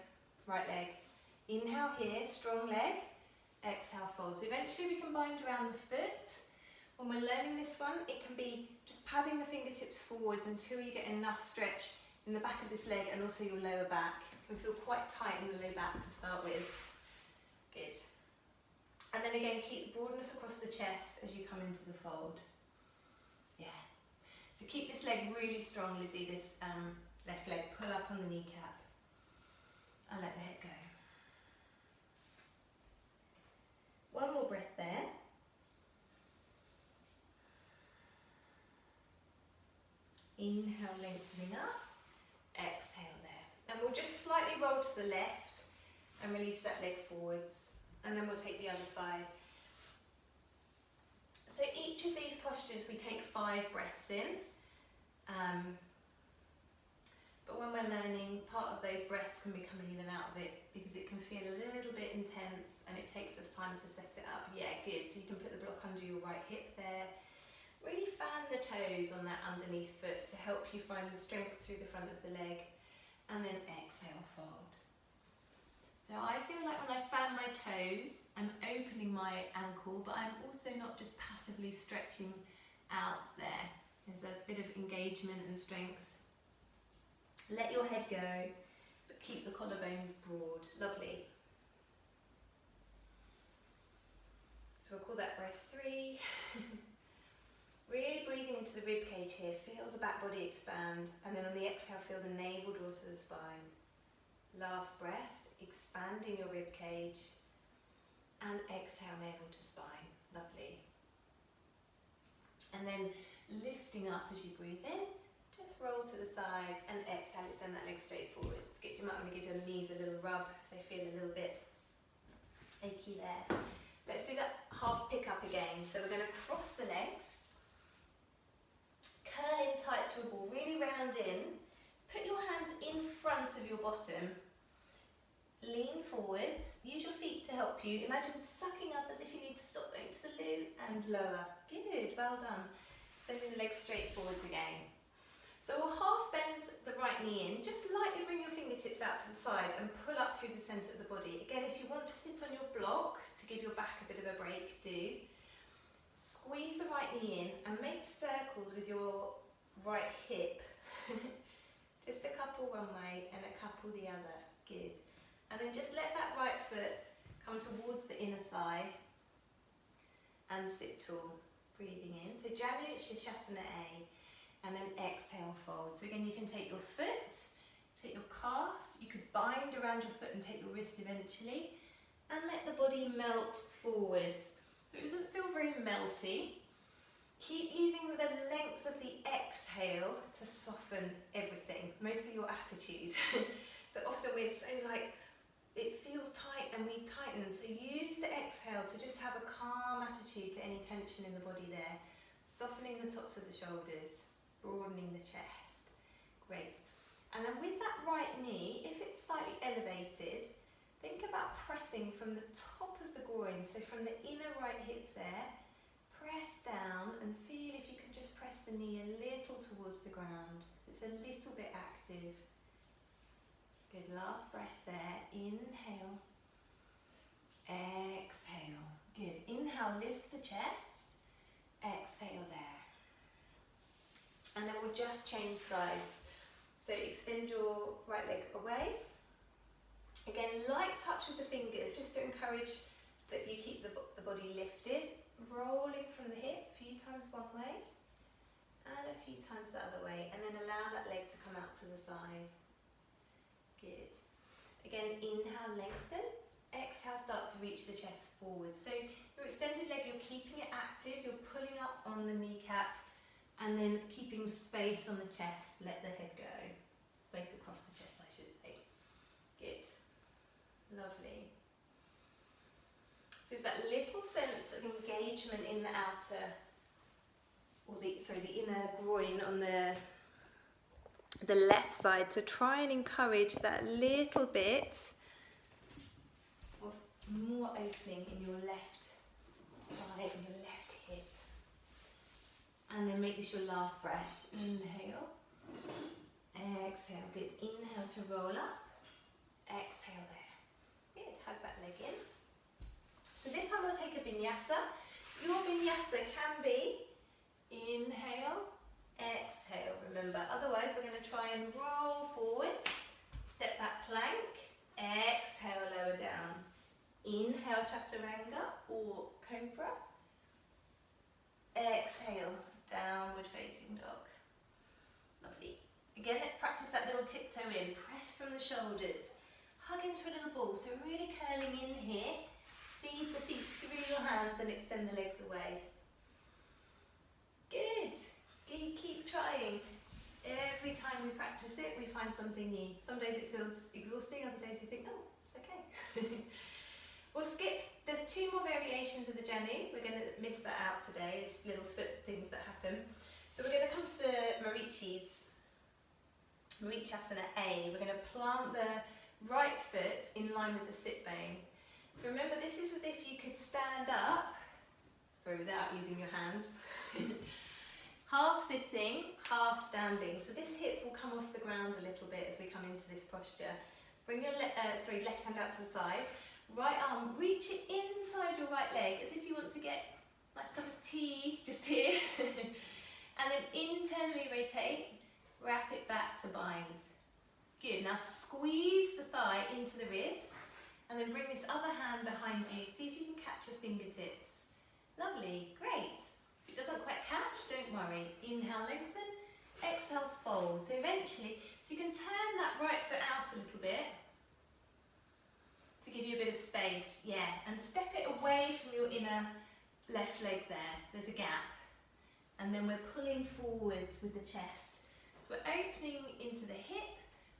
S1: right leg. Inhale here, strong leg. Exhale, fold. So eventually we can bind around the foot. When we're learning this one, it can be just padding the fingertips forwards until you get enough stretch in the back of this leg and also your lower back. It can feel quite tight in the low back to start with. Good. And then again, keep broadness across the chest as you come into the fold. Yeah. So keep this leg really strong, Lizzie, this left leg. Pull up on the kneecap. And let the head go. One more breath there. Inhale, lengthening up. Exhale there. And we'll just slightly roll to the left and release that leg forwards. And then we'll take the other side. So each of these postures we take 5 breaths in. But when we're learning, part of those breaths can be coming in and out of it because it can feel a little bit intense and it takes us time to set it up. Yeah, good. So you can put the block under your right hip there. Really fan the toes on that underneath foot to help you find the strength through the front of the leg. And then exhale, fold. So I feel like when I fan my toes, I'm opening my ankle, but I'm also not just passively stretching out there. There's a bit of engagement and strength. Let your head go, but keep the collarbones broad. Lovely. So we'll call that breath 3. Really breathing into the rib cage here. Feel the back body expand. And then on the exhale, feel the navel draw to the spine. Last breath, expanding your rib cage. And exhale, navel to spine. Lovely. And then lifting up as you breathe in. Just roll to the side and exhale, extend that leg straight forwards. Good, you might want to give your knees a little rub if they feel a little bit achy there. Let's do that half pick up again. So we're going to cross the legs, curl in tight to a ball, really round in. Put your hands in front of your bottom. Lean forwards, use your feet to help you. Imagine sucking up as if you need to stop going to the loo and lower. Good, well done. Sending the legs straight forwards again. So we'll half bend the right knee in, just lightly bring your fingertips out to the side and pull up through the centre of the body. Again, if you want to sit on your block to give your back a bit of a break, do. Squeeze the right knee in and make circles with your right hip. Just a couple one way and a couple the other. Good. And then just let that right foot come towards the inner thigh and sit tall. Breathing in. So Janu Shirshasana A. And then exhale, fold. So again, you can take your foot, take your calf, you could bind around your foot and take your wrist eventually, and let the body melt forwards. So it doesn't feel very melty. Keep using the length of the exhale to soften everything, mostly your attitude. So often we're so like, it feels tight and we tighten. So use the exhale to just have a calm attitude to any tension in the body there. Softening the tops of the shoulders. Broadening the chest. Great. And then with that right knee, if it's slightly elevated, think about pressing from the top of the groin, so from the inner right hip there, press down and feel if you can just press the knee a little towards the ground. It's a little bit active. Good, last breath there. Inhale. Exhale. Good. Inhale, lift the chest. Exhale there. And then we'll just change sides. So extend your right leg away. Again, light touch with the fingers just to encourage that you keep the body lifted, rolling from the hip, a few times one way and a few times the other way, and then allow that leg to come out to the side. Good. Again, inhale, lengthen. Exhale, start to reach the chest forward. So your extended leg, you're keeping it active, you're pulling up on the kneecap and then keeping space on the chest. Let the head go. Space across the chest, I should say. Good. Lovely. So it's that little sense of engagement in the outer, or the inner groin on the left side, to try and encourage that little bit of more opening in your left thigh and your left hip. And then make this your last breath. Inhale, exhale. Good. Inhale to roll up, exhale there. Good. Hug that leg in. So this time we'll take a vinyasa. Your vinyasa can be inhale, exhale, remember. Otherwise we're going to try and roll forwards, step back plank, exhale, lower down. Inhale, chaturanga or cobra. Exhale, downward facing dog. Lovely. Again, let's practice that little tiptoe in. Press from the shoulders. Hug into a little ball. So really curling in here. Feed the feet through your hands and extend the legs away. Good. Keep trying. Every time we practice it, we find something new. Some days it feels exhausting, other days you think, oh, it's okay. We'll skip. There's 2 more variations of the janu. We're going to miss that out today. Just little foot things that happen. So we're going to come to the Marichis. Marichasana A. We're going to plant the right foot in line with the sit bone. So remember, this is as if you could stand up, without using your hands. Half sitting, half standing. So this hip will come off the ground a little bit as we come into this posture. Bring your left hand out to the side. Right arm, reach it inside your right leg as if you want to get a nice cup of tea just here. And then internally rotate, wrap it back to bind. Good. Now squeeze the thigh into the ribs and then bring this other hand behind you. See if you can catch your fingertips. Lovely. Great. If it doesn't quite catch, don't worry. Inhale, lengthen. Exhale, fold. So eventually, you can turn that right foot out a little bit to give you a bit of space. Yeah, and step it away from your inner left leg there. There's a gap. And then we're pulling forwards with the chest. So we're opening into the hip,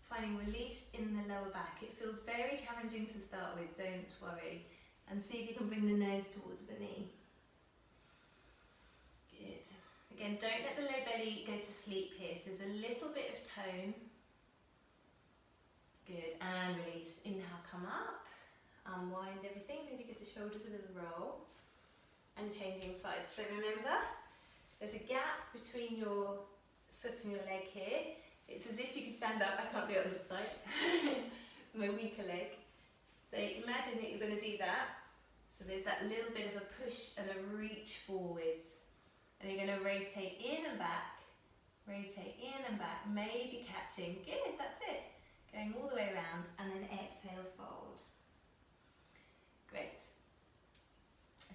S1: finding release in the lower back. It feels very challenging to start with, don't worry. And see if you can bring the nose towards the knee. Good. Again, don't let the low belly go to sleep here. So there's a little bit of tone. Good, and release. Inhale, come up. Unwind everything. Maybe give the shoulders a little roll. And changing sides. So remember, there's a gap between your foot and your leg here. It's as if you could stand up. I can't do it on the other side. My weaker leg. So imagine that you're going to do that. So there's that little bit of a push and a reach forwards. And you're going to rotate in and back. Rotate in and back. Maybe catching. Good, that's it. Going all the way around. And then exhale, fold. Great.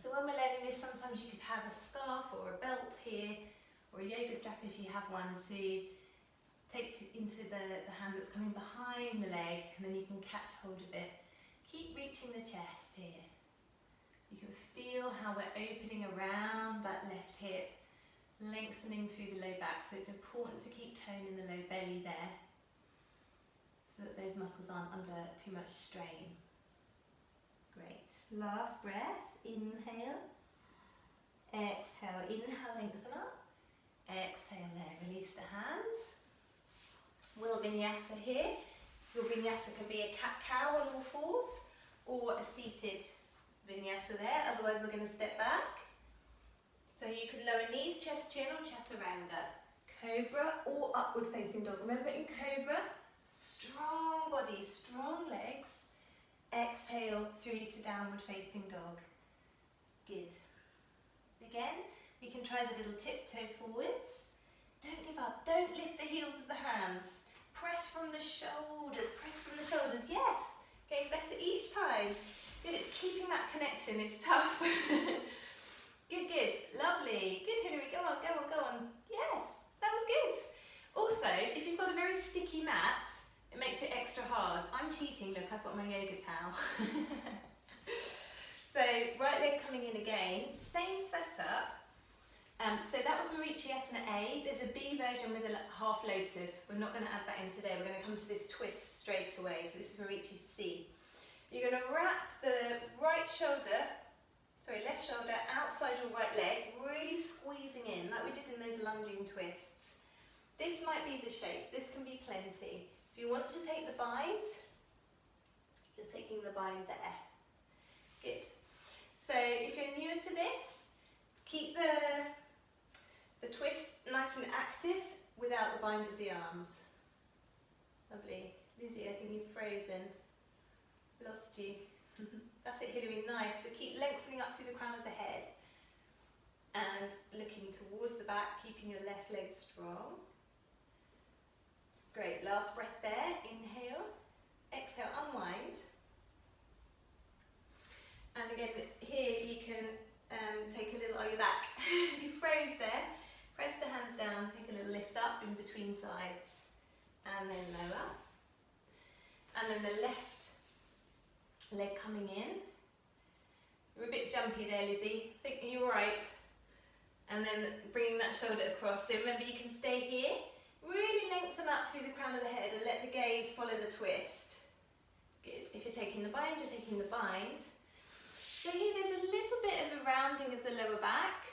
S1: So when we're learning this, sometimes you could have a scarf or a belt here, or a yoga strap if you have one, to take into the hand that's coming behind the leg, and then you can catch hold of it. Keep reaching the chest here. You can feel how we're opening around that left hip, lengthening through the low back. So it's important to keep tone in the low belly there, so that those muscles aren't under too much strain. Great. Last breath. Inhale. Exhale. Inhale, lengthen up. Exhale there. Release the hands. We'll vinyasa here. Your vinyasa can be a cat-cow on all fours or a seated vinyasa there. Otherwise we're going to step back. So you could lower knees, chest, chin, or chaturanga. Cobra or upward facing dog. Remember, in cobra, strong body, strong legs. Exhale through to downward facing dog. Good. Again, we can try the little tiptoe forwards. Don't give up. Don't lift the heels of the hands. Press from the shoulders. Press from the shoulders. Yes. Getting better each time. Good, it's keeping that connection, it's tough. Good, good, lovely. Good, Hilary, go on, go on, go on. Yes, that was good. Also, if you've got a very sticky mat, it makes it extra hard. I'm cheating, look, I've got my yoga towel. So, right leg coming in again, same setup. So that was Marichiasana A. There's a B version with a half lotus. We're not going to add that in today. We're going to come to this twist straight away. So this is Marichi C. You're going to wrap the left shoulder outside your right leg, really squeezing in like we did in those lunging twists. This might be the shape. This can be plenty. If you want to take the bind, you're taking the bind there. Good. So if you're newer to this, keep the twist nice and active without the bind of the arms. Lovely. Lizzie, I think you've frozen. Lost you. That's it, Hilary, nice. So keep lengthening up through the crown of the head and looking towards the back, keeping your left leg strong. Great, last breath there. Inhale, exhale, unwind. And again, here you can take a little, you're back. You froze there. Press the hands down, take a little lift up in between sides. And then lower. And then the left leg coming in. You're a bit jumpy there, Lizzie. Think you're right. And then bringing that shoulder across. So remember, you can stay here. Really lengthen up through the crown of the head and let the gaze follow the twist. Good. If you're taking the bind, you're taking the bind. So here there's a little bit of a rounding of the lower back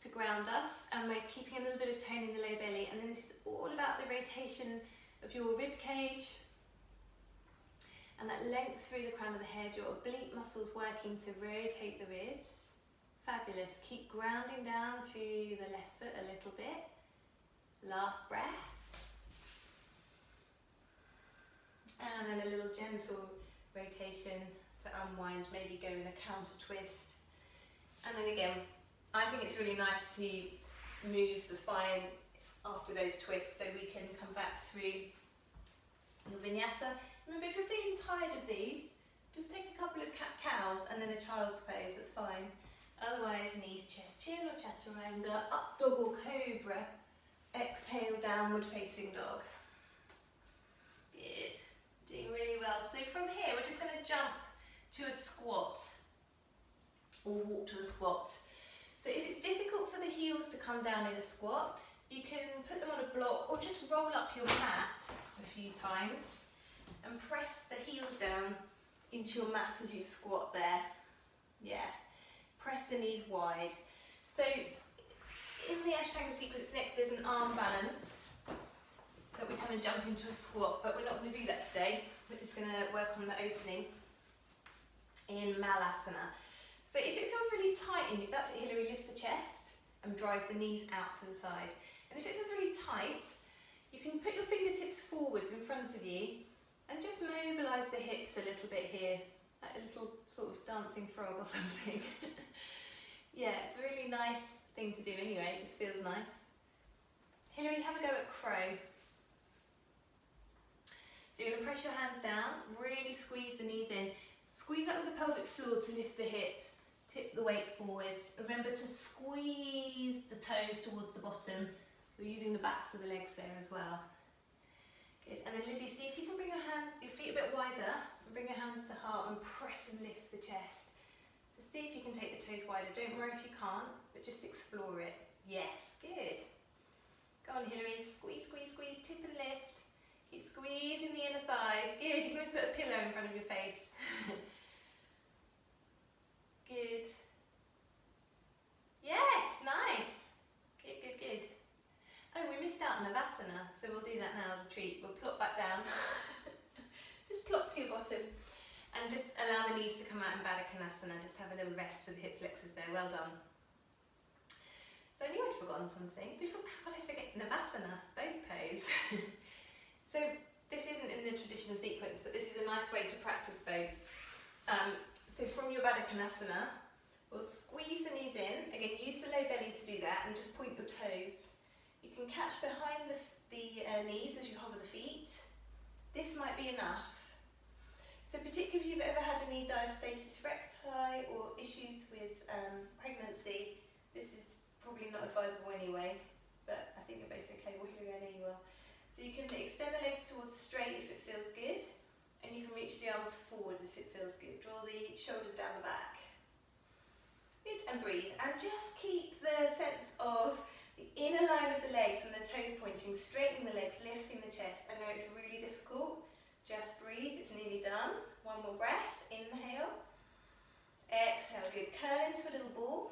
S1: to ground us, and we're keeping a little bit of tone in the low belly, and then this is all about the rotation of your rib cage and that length through the crown of the head, your oblique muscles working to rotate the ribs. Fabulous. Keep grounding down through the left foot a little bit. Last breath. And then a little gentle rotation to unwind, maybe go in a counter twist. And then again, I think it's really nice to move the spine after those twists so we can come back through your vinyasa. Remember, if you're feeling tired of these, just take a couple of cat-cows and then a child's pose, that's fine. Otherwise, knees, chest, chin or chaturanga, up dog or cobra, exhale, downward facing dog. Good, doing really well. So from here, we're just going to jump to a squat or walk to a squat. So if it's difficult for the heels to come down in a squat, you can put them on a block or just roll up your mat a few times and press the heels down into your mat as you squat there. Yeah, press the knees wide. So in the Ashtanga sequence next, there's an arm balance that we kind of jump into a squat, but we're not going to do that today. We're just going to work on the opening in Malasana. So if it feels really tight in you, that's it, Hilary, lift the chest and drive the knees out to the side. And if it feels really tight, you can put your fingertips forwards in front of you and just mobilise the hips a little bit here, like a little sort of dancing frog or something. Yeah, it's a really nice thing to do anyway, it just feels nice. Hilary, have a go at crow. So you're going to press your hands down, really squeeze the knees in. Squeeze out with the pelvic floor to lift the hips, tip the weight forwards. Remember to squeeze the toes towards the bottom. We're using the backs of the legs there as well. Good, and then Lizzie, see if you can bring your feet a bit wider, and bring your hands to heart and press and lift the chest. So see if you can take the toes wider. Don't worry if you can't, but just explore it. Yes, good. Go on, Hilary, squeeze, squeeze, squeeze, tip and lift. Keep squeezing the inner thighs. Good, you can always put a pillow in front of your face. Good. Yes, nice. Good, good, good. Oh, we missed out on Navasana, so we'll do that now as a treat. We'll plop back down. Just plop to your bottom and just allow the knees to come out in Baddha Konasana. Just have a little rest for the hip flexors there. Well done. So I knew I'd forgotten something. How could I forget Navasana, boat pose? So this isn't in the traditional sequence, but this is a nice way to practice boats. So from your Baddha Konasana, we'll squeeze the knees in. Again, use the low belly to do that and just point your toes. You can catch behind the knees as you hover the feet. This might be enough. So particularly if you've ever had any diastasis recti or issues with pregnancy, this is probably not advisable anyway, but I think you're both okay. Well, Hilary, I know you will. So you can extend the legs towards straight if it feels good, and you can reach the arms forward if it feels good. Draw the shoulders down the back. Good, and breathe. And just keep the sense of the inner line of the legs and the toes pointing, straightening the legs, lifting the chest. I know it's really difficult. Just breathe, it's nearly done. One more breath, inhale. Exhale, good. Curl into a little ball.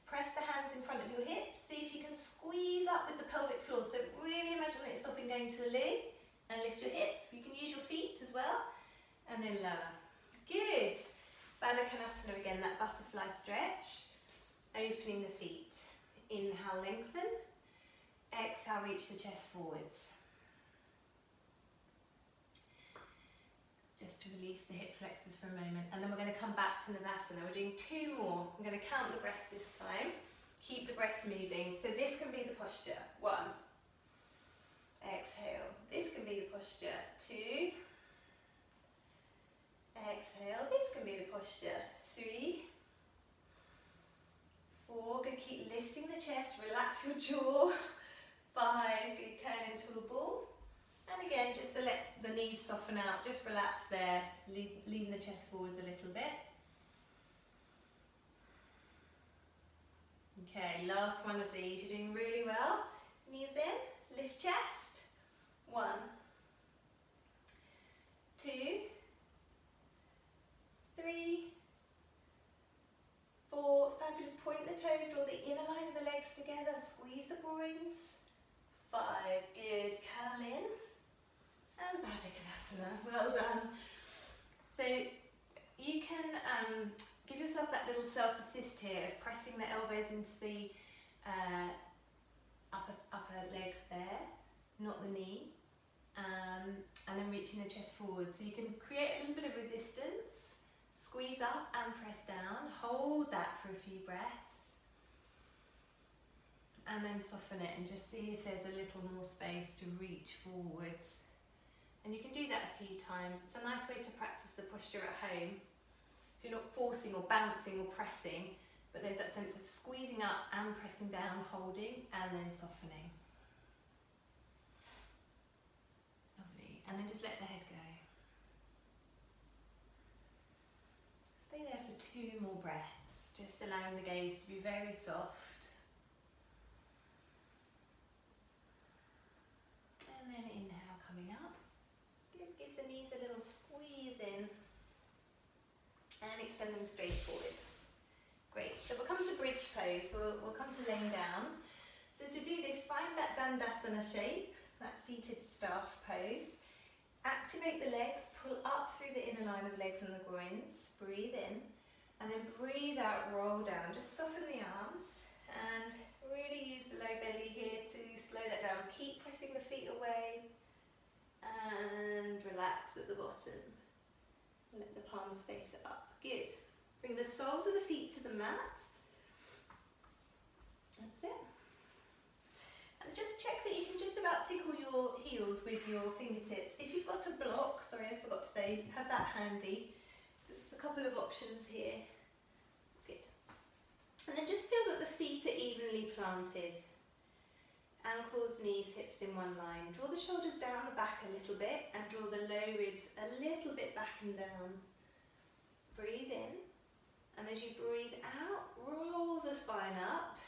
S1: Press the hands in front of your hips. See if you can squeeze up with the pelvic floor. So really imagine that you're stopping going to the loo and lift your hips. You can use your feet as well. And then lower. Good. Baddha Konasana again, that butterfly stretch. Opening the feet. Inhale, lengthen. Exhale, reach the chest forwards. Just to release the hip flexors for a moment, and then we're going to come back to Navasana. We're doing 2 more. I'm going to count the breath this time. Keep the breath moving. So this can be the posture. 1. Exhale. This can be the posture. 2. Exhale. This can be the posture. 3. 4. Good. Keep lifting the chest. Relax your jaw. 5. Good. Curl into a ball. And again, just to let the knees soften out, just relax there, lean the chest forwards a little bit. Okay, last one of these, you're doing really well. Knees in, lift chest. 1, 2, 3, 4, fabulous, point the toes, draw the inner line of the legs together, squeeze the groins. 5, good, curl in. And Baddha Konasana, well done. So you can give yourself that little self-assist here of pressing the elbows into the upper leg there, not the knee, and then reaching the chest forward. So you can create a little bit of resistance, squeeze up and press down, hold that for a few breaths, and then soften it and just see if there's a little more space to reach forwards. And you can do that a few times. It's a nice way to practice the posture at home. So you're not forcing or bouncing or pressing, but there's that sense of squeezing up and pressing down, holding, and then softening. Lovely. And then just let the head go. Stay there for 2 more breaths, just allowing the gaze to be very soft. And then inhale, coming up. Give the knees a little squeeze in and extend them straight forwards. Great, so we'll come to bridge pose, we'll come to laying down. So to do this, find that Dandasana shape, that seated staff pose. Activate the legs, pull up through the inner line of legs and the groins, breathe in, and then breathe out, roll down. Just soften the arms and really use the low belly here to slow that down. Keep pressing the feet away. And relax at the bottom. Let the palms face up. Good. Bring the soles of the feet to the mat. That's it. And just check that you can just about tickle your heels with your fingertips. If you've got a block, sorry I forgot to say, have that handy. There's a couple of options here. Good. And then just feel that the feet are evenly planted. Ankles, knees, hips in one line. Draw the shoulders down the back a little bit and draw the low ribs a little bit back and down. Breathe in, and as you breathe out, roll the spine up,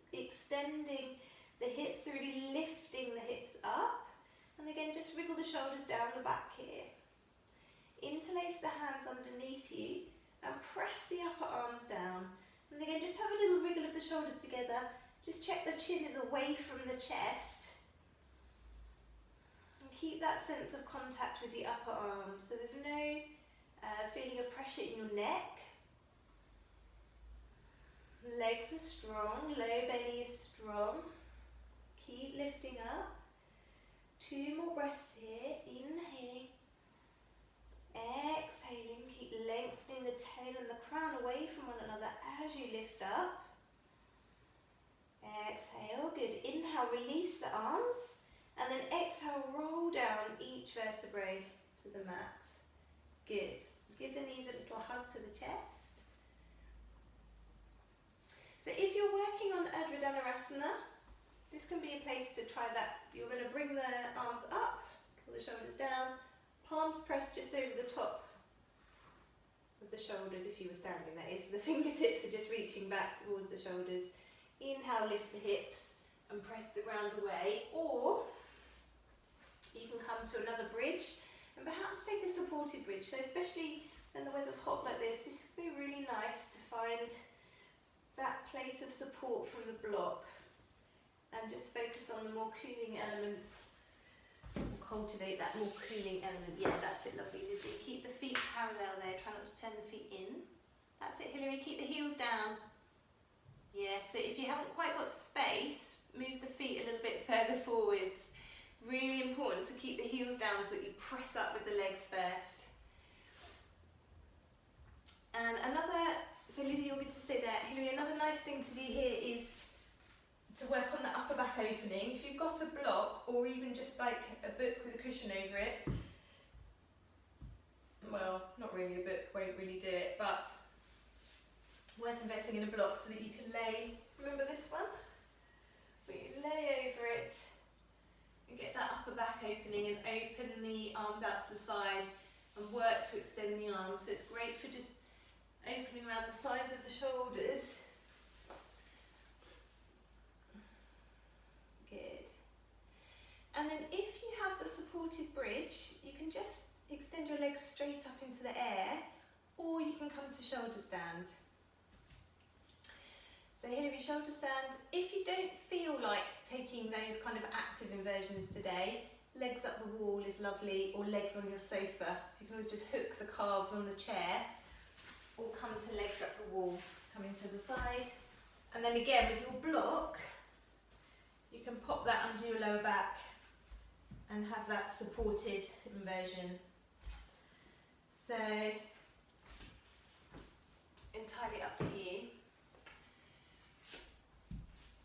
S1: extending the hips, really lifting the hips up. And again, just wriggle the shoulders down the back here. Interlace the hands underneath you and press the upper arms down. And again, just have a little wriggle of the shoulders together. Just check the chin is away from the chest. And keep that sense of contact with the upper arm. So there's no feeling of pressure in your neck. Legs are strong, low belly is strong. Keep lifting up. 2 more breaths here. Inhaling. Exhaling. Keep lengthening the tail and the crown away from one another as you lift up. Exhale, good. Inhale, release the arms, and then exhale. exhale, roll down each vertebrae to the mat. Good. Give the knees a little hug to the chest. So if you're working on Urdhva Dhanurasana, this can be a place to try that. You're going to bring the arms up, pull the shoulders down, palms pressed just over the top of the shoulders if you were standing, that is. The fingertips are just reaching back towards the shoulders. Inhale, lift the hips and press the ground away, or you can come to another bridge and perhaps take a supported bridge. So especially when the weather's hot like this can be really nice to find that place of support from the block and just focus on the more cooling elements, or cultivate that more cooling element. Yeah, that's it, lovely Lizzie. Keep the feet parallel there, try not to turn the feet in. That's it, Hilary, keep the heels down. Yeah, so if you haven't quite got space, move the feet a little bit further forwards. Really important to keep the heels down so that you press up with the legs first. And so Lizzie, you're good to stay there. Hilary, another nice thing to do here is to work on the upper back opening. If you've got a block, or even just like a book with a cushion over it, well, not really, a book won't really do it, but worth investing in a block so that you can lay, remember this one? Where you lay over it and get that upper back opening and open the arms out to the side and work to extend the arms. So it's great for just opening around the sides of the shoulders. Good. And then if you have the supported bridge, you can just extend your legs straight up into the air, or you can come to shoulder stand. So Hilary, shoulder stand. If you don't feel like taking those kind of active inversions today, legs up the wall is lovely, or legs on your sofa. So you can always just hook the calves on the chair, or come to legs up the wall, coming to the side. And then again with your block, you can pop that under your lower back and have that supported inversion. So, entirely up to you.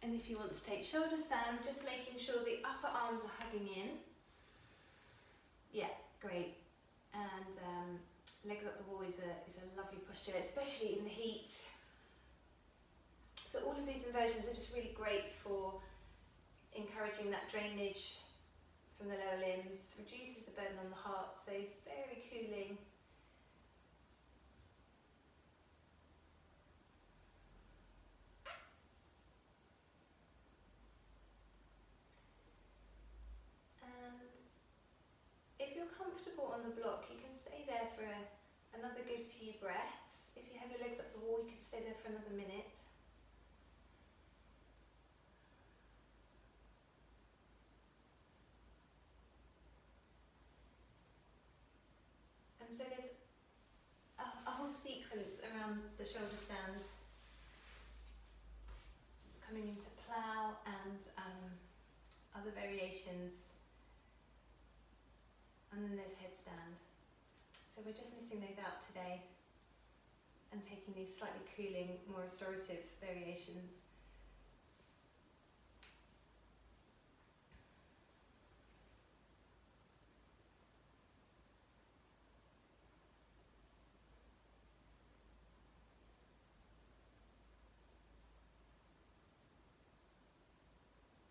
S1: And if you want to take shoulder stand, just making sure the upper arms are hugging in. Yeah, great. And legs up the wall is a lovely posture, especially in the heat. So all of these inversions are just really great for encouraging that drainage from the lower limbs, reduces the burden on the heart, so very cooling. And if you're comfortable on the block, you can stay there for another good few breaths. If you have your legs up the wall, you can stay there for another minute. And so there's a whole sequence around the shoulder stand, coming into plough and other variations. And then there's headstand. So we're just missing those out today and taking these slightly cooling, more restorative variations.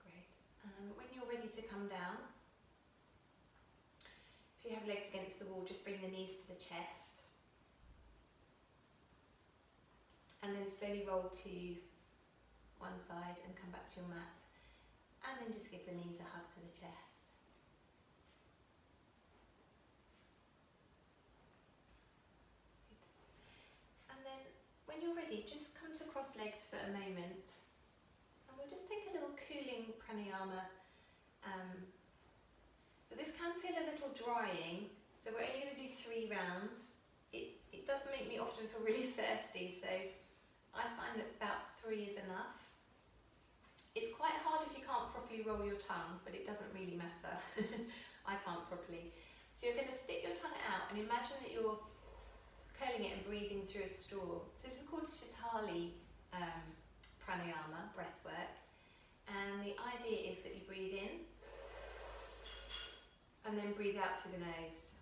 S1: Great. When you're ready to come down, if you have legs against the wall, just bring the knees to the chest. And then slowly roll to one side and come back to your mat. And then just give the knees a hug to the chest. Good. And then when you're ready, just come to cross-legged for a moment. And we'll just take a little cooling pranayama. So this can feel a little drying, so we're only going to do 3 rounds. It does make me often feel really thirsty, so I find that about 3 is enough. It's quite hard if you can't properly roll your tongue, but it doesn't really matter. I can't properly. So you're going to stick your tongue out and imagine that you're curling it and breathing through a straw. So this is called Shatali pranayama, breath work. And the idea is that you breathe in breathe out through the nose.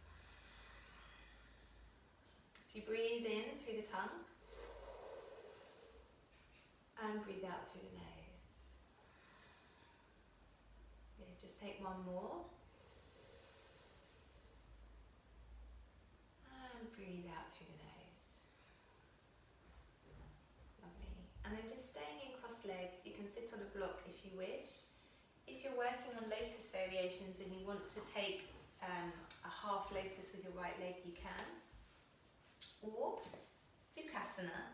S1: So you breathe in through the tongue and breathe out through the nose. Yeah, just take one more. And breathe out through the nose. Lovely. And then just staying in cross-legged, you can sit on a block if you wish. If you're working on lotus variations and you want to take a half lotus with your right leg, you can. Or Sukhasana,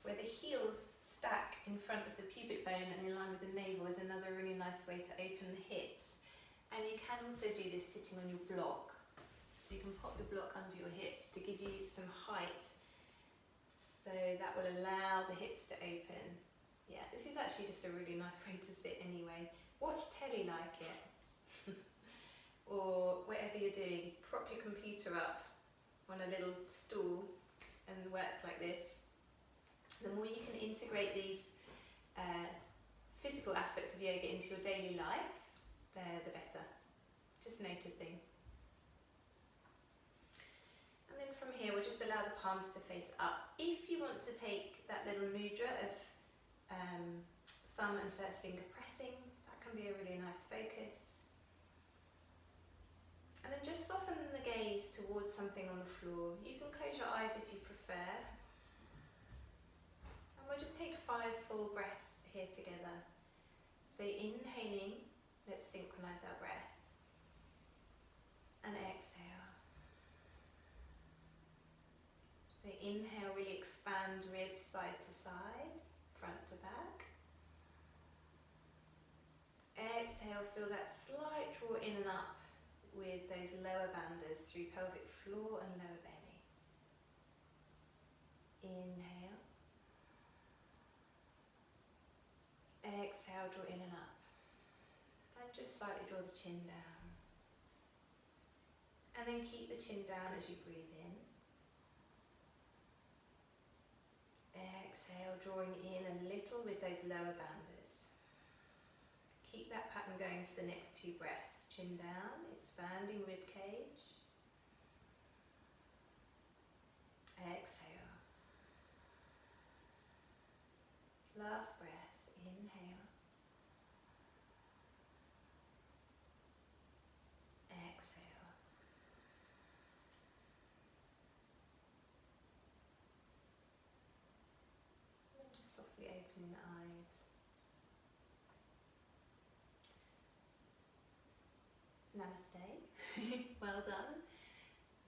S1: where the heels stack in front of the pubic bone and in line with the navel, is another really nice way to open the hips. And you can also do this sitting on your block. So you can pop your block under your hips to give you some height. So that will allow the hips to open. Yeah, this is actually just a really nice way to sit anyway. Watch telly like it. Or whatever you're doing, prop your computer up on a little stool and work like this. The more you can integrate these physical aspects of yoga into your daily life, the better. Just noticing. And then from here, we'll just allow the palms to face up. If you want to take that little mudra of thumb and first finger pressing, that can be a really nice focus. And then just soften the gaze towards something on the floor. You can close your eyes if you prefer. And we'll just take 5 full breaths here together. So inhaling, let's synchronize our breath. And exhale. So inhale, really expand ribs side to side, front to back. Exhale, feel that slight draw in and up with those lower bandhas through pelvic floor and lower belly. Inhale. Exhale, draw in and up. And just slightly draw the chin down. And then keep the chin down as you breathe in. Exhale, drawing in a little with those lower bandhas. Keep that pattern going for the next 2 breaths. Chin down, expanding rib cage. Exhale. Last breath, inhale. Exhale. And just softly opening the eyes. Namaste. Well done.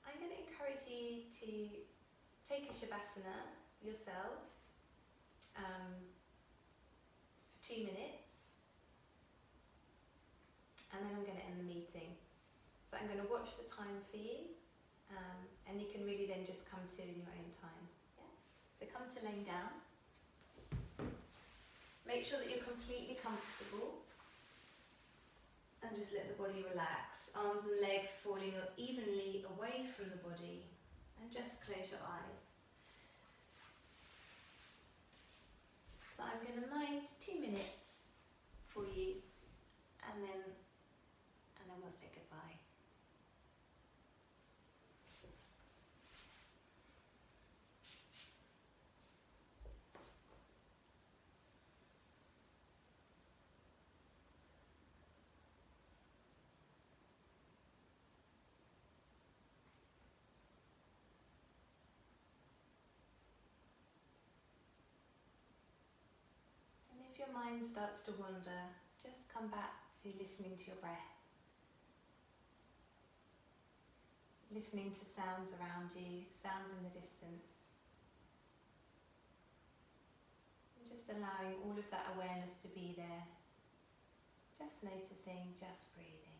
S1: I'm going to encourage you to take a Shavasana yourselves for 2 minutes, and then I'm going to end the meeting. So I'm going to watch the time for you, and you can really then just come to in your own time. Yeah? So come to laying down. Make sure that you're completely comfortable. And just let the body relax. Arms and legs falling evenly away from the body. And just close your eyes. So I'm going to mind 2 minutes for you. And then we'll say goodbye. If your mind starts to wander, just come back to listening to your breath. Listening to sounds around you, sounds in the distance. And just allowing all of that awareness to be there. Just noticing, just breathing.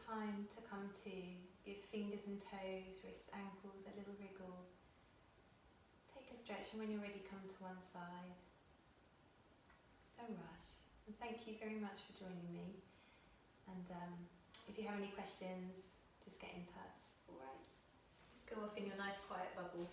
S1: time to come to. Give fingers and toes, wrists, ankles a little wriggle. Take a stretch, and when you're ready, come to one side. Don't rush. And thank you very much for joining me. And if you have any questions, just get in touch. All right. Just go off in your nice quiet bubble.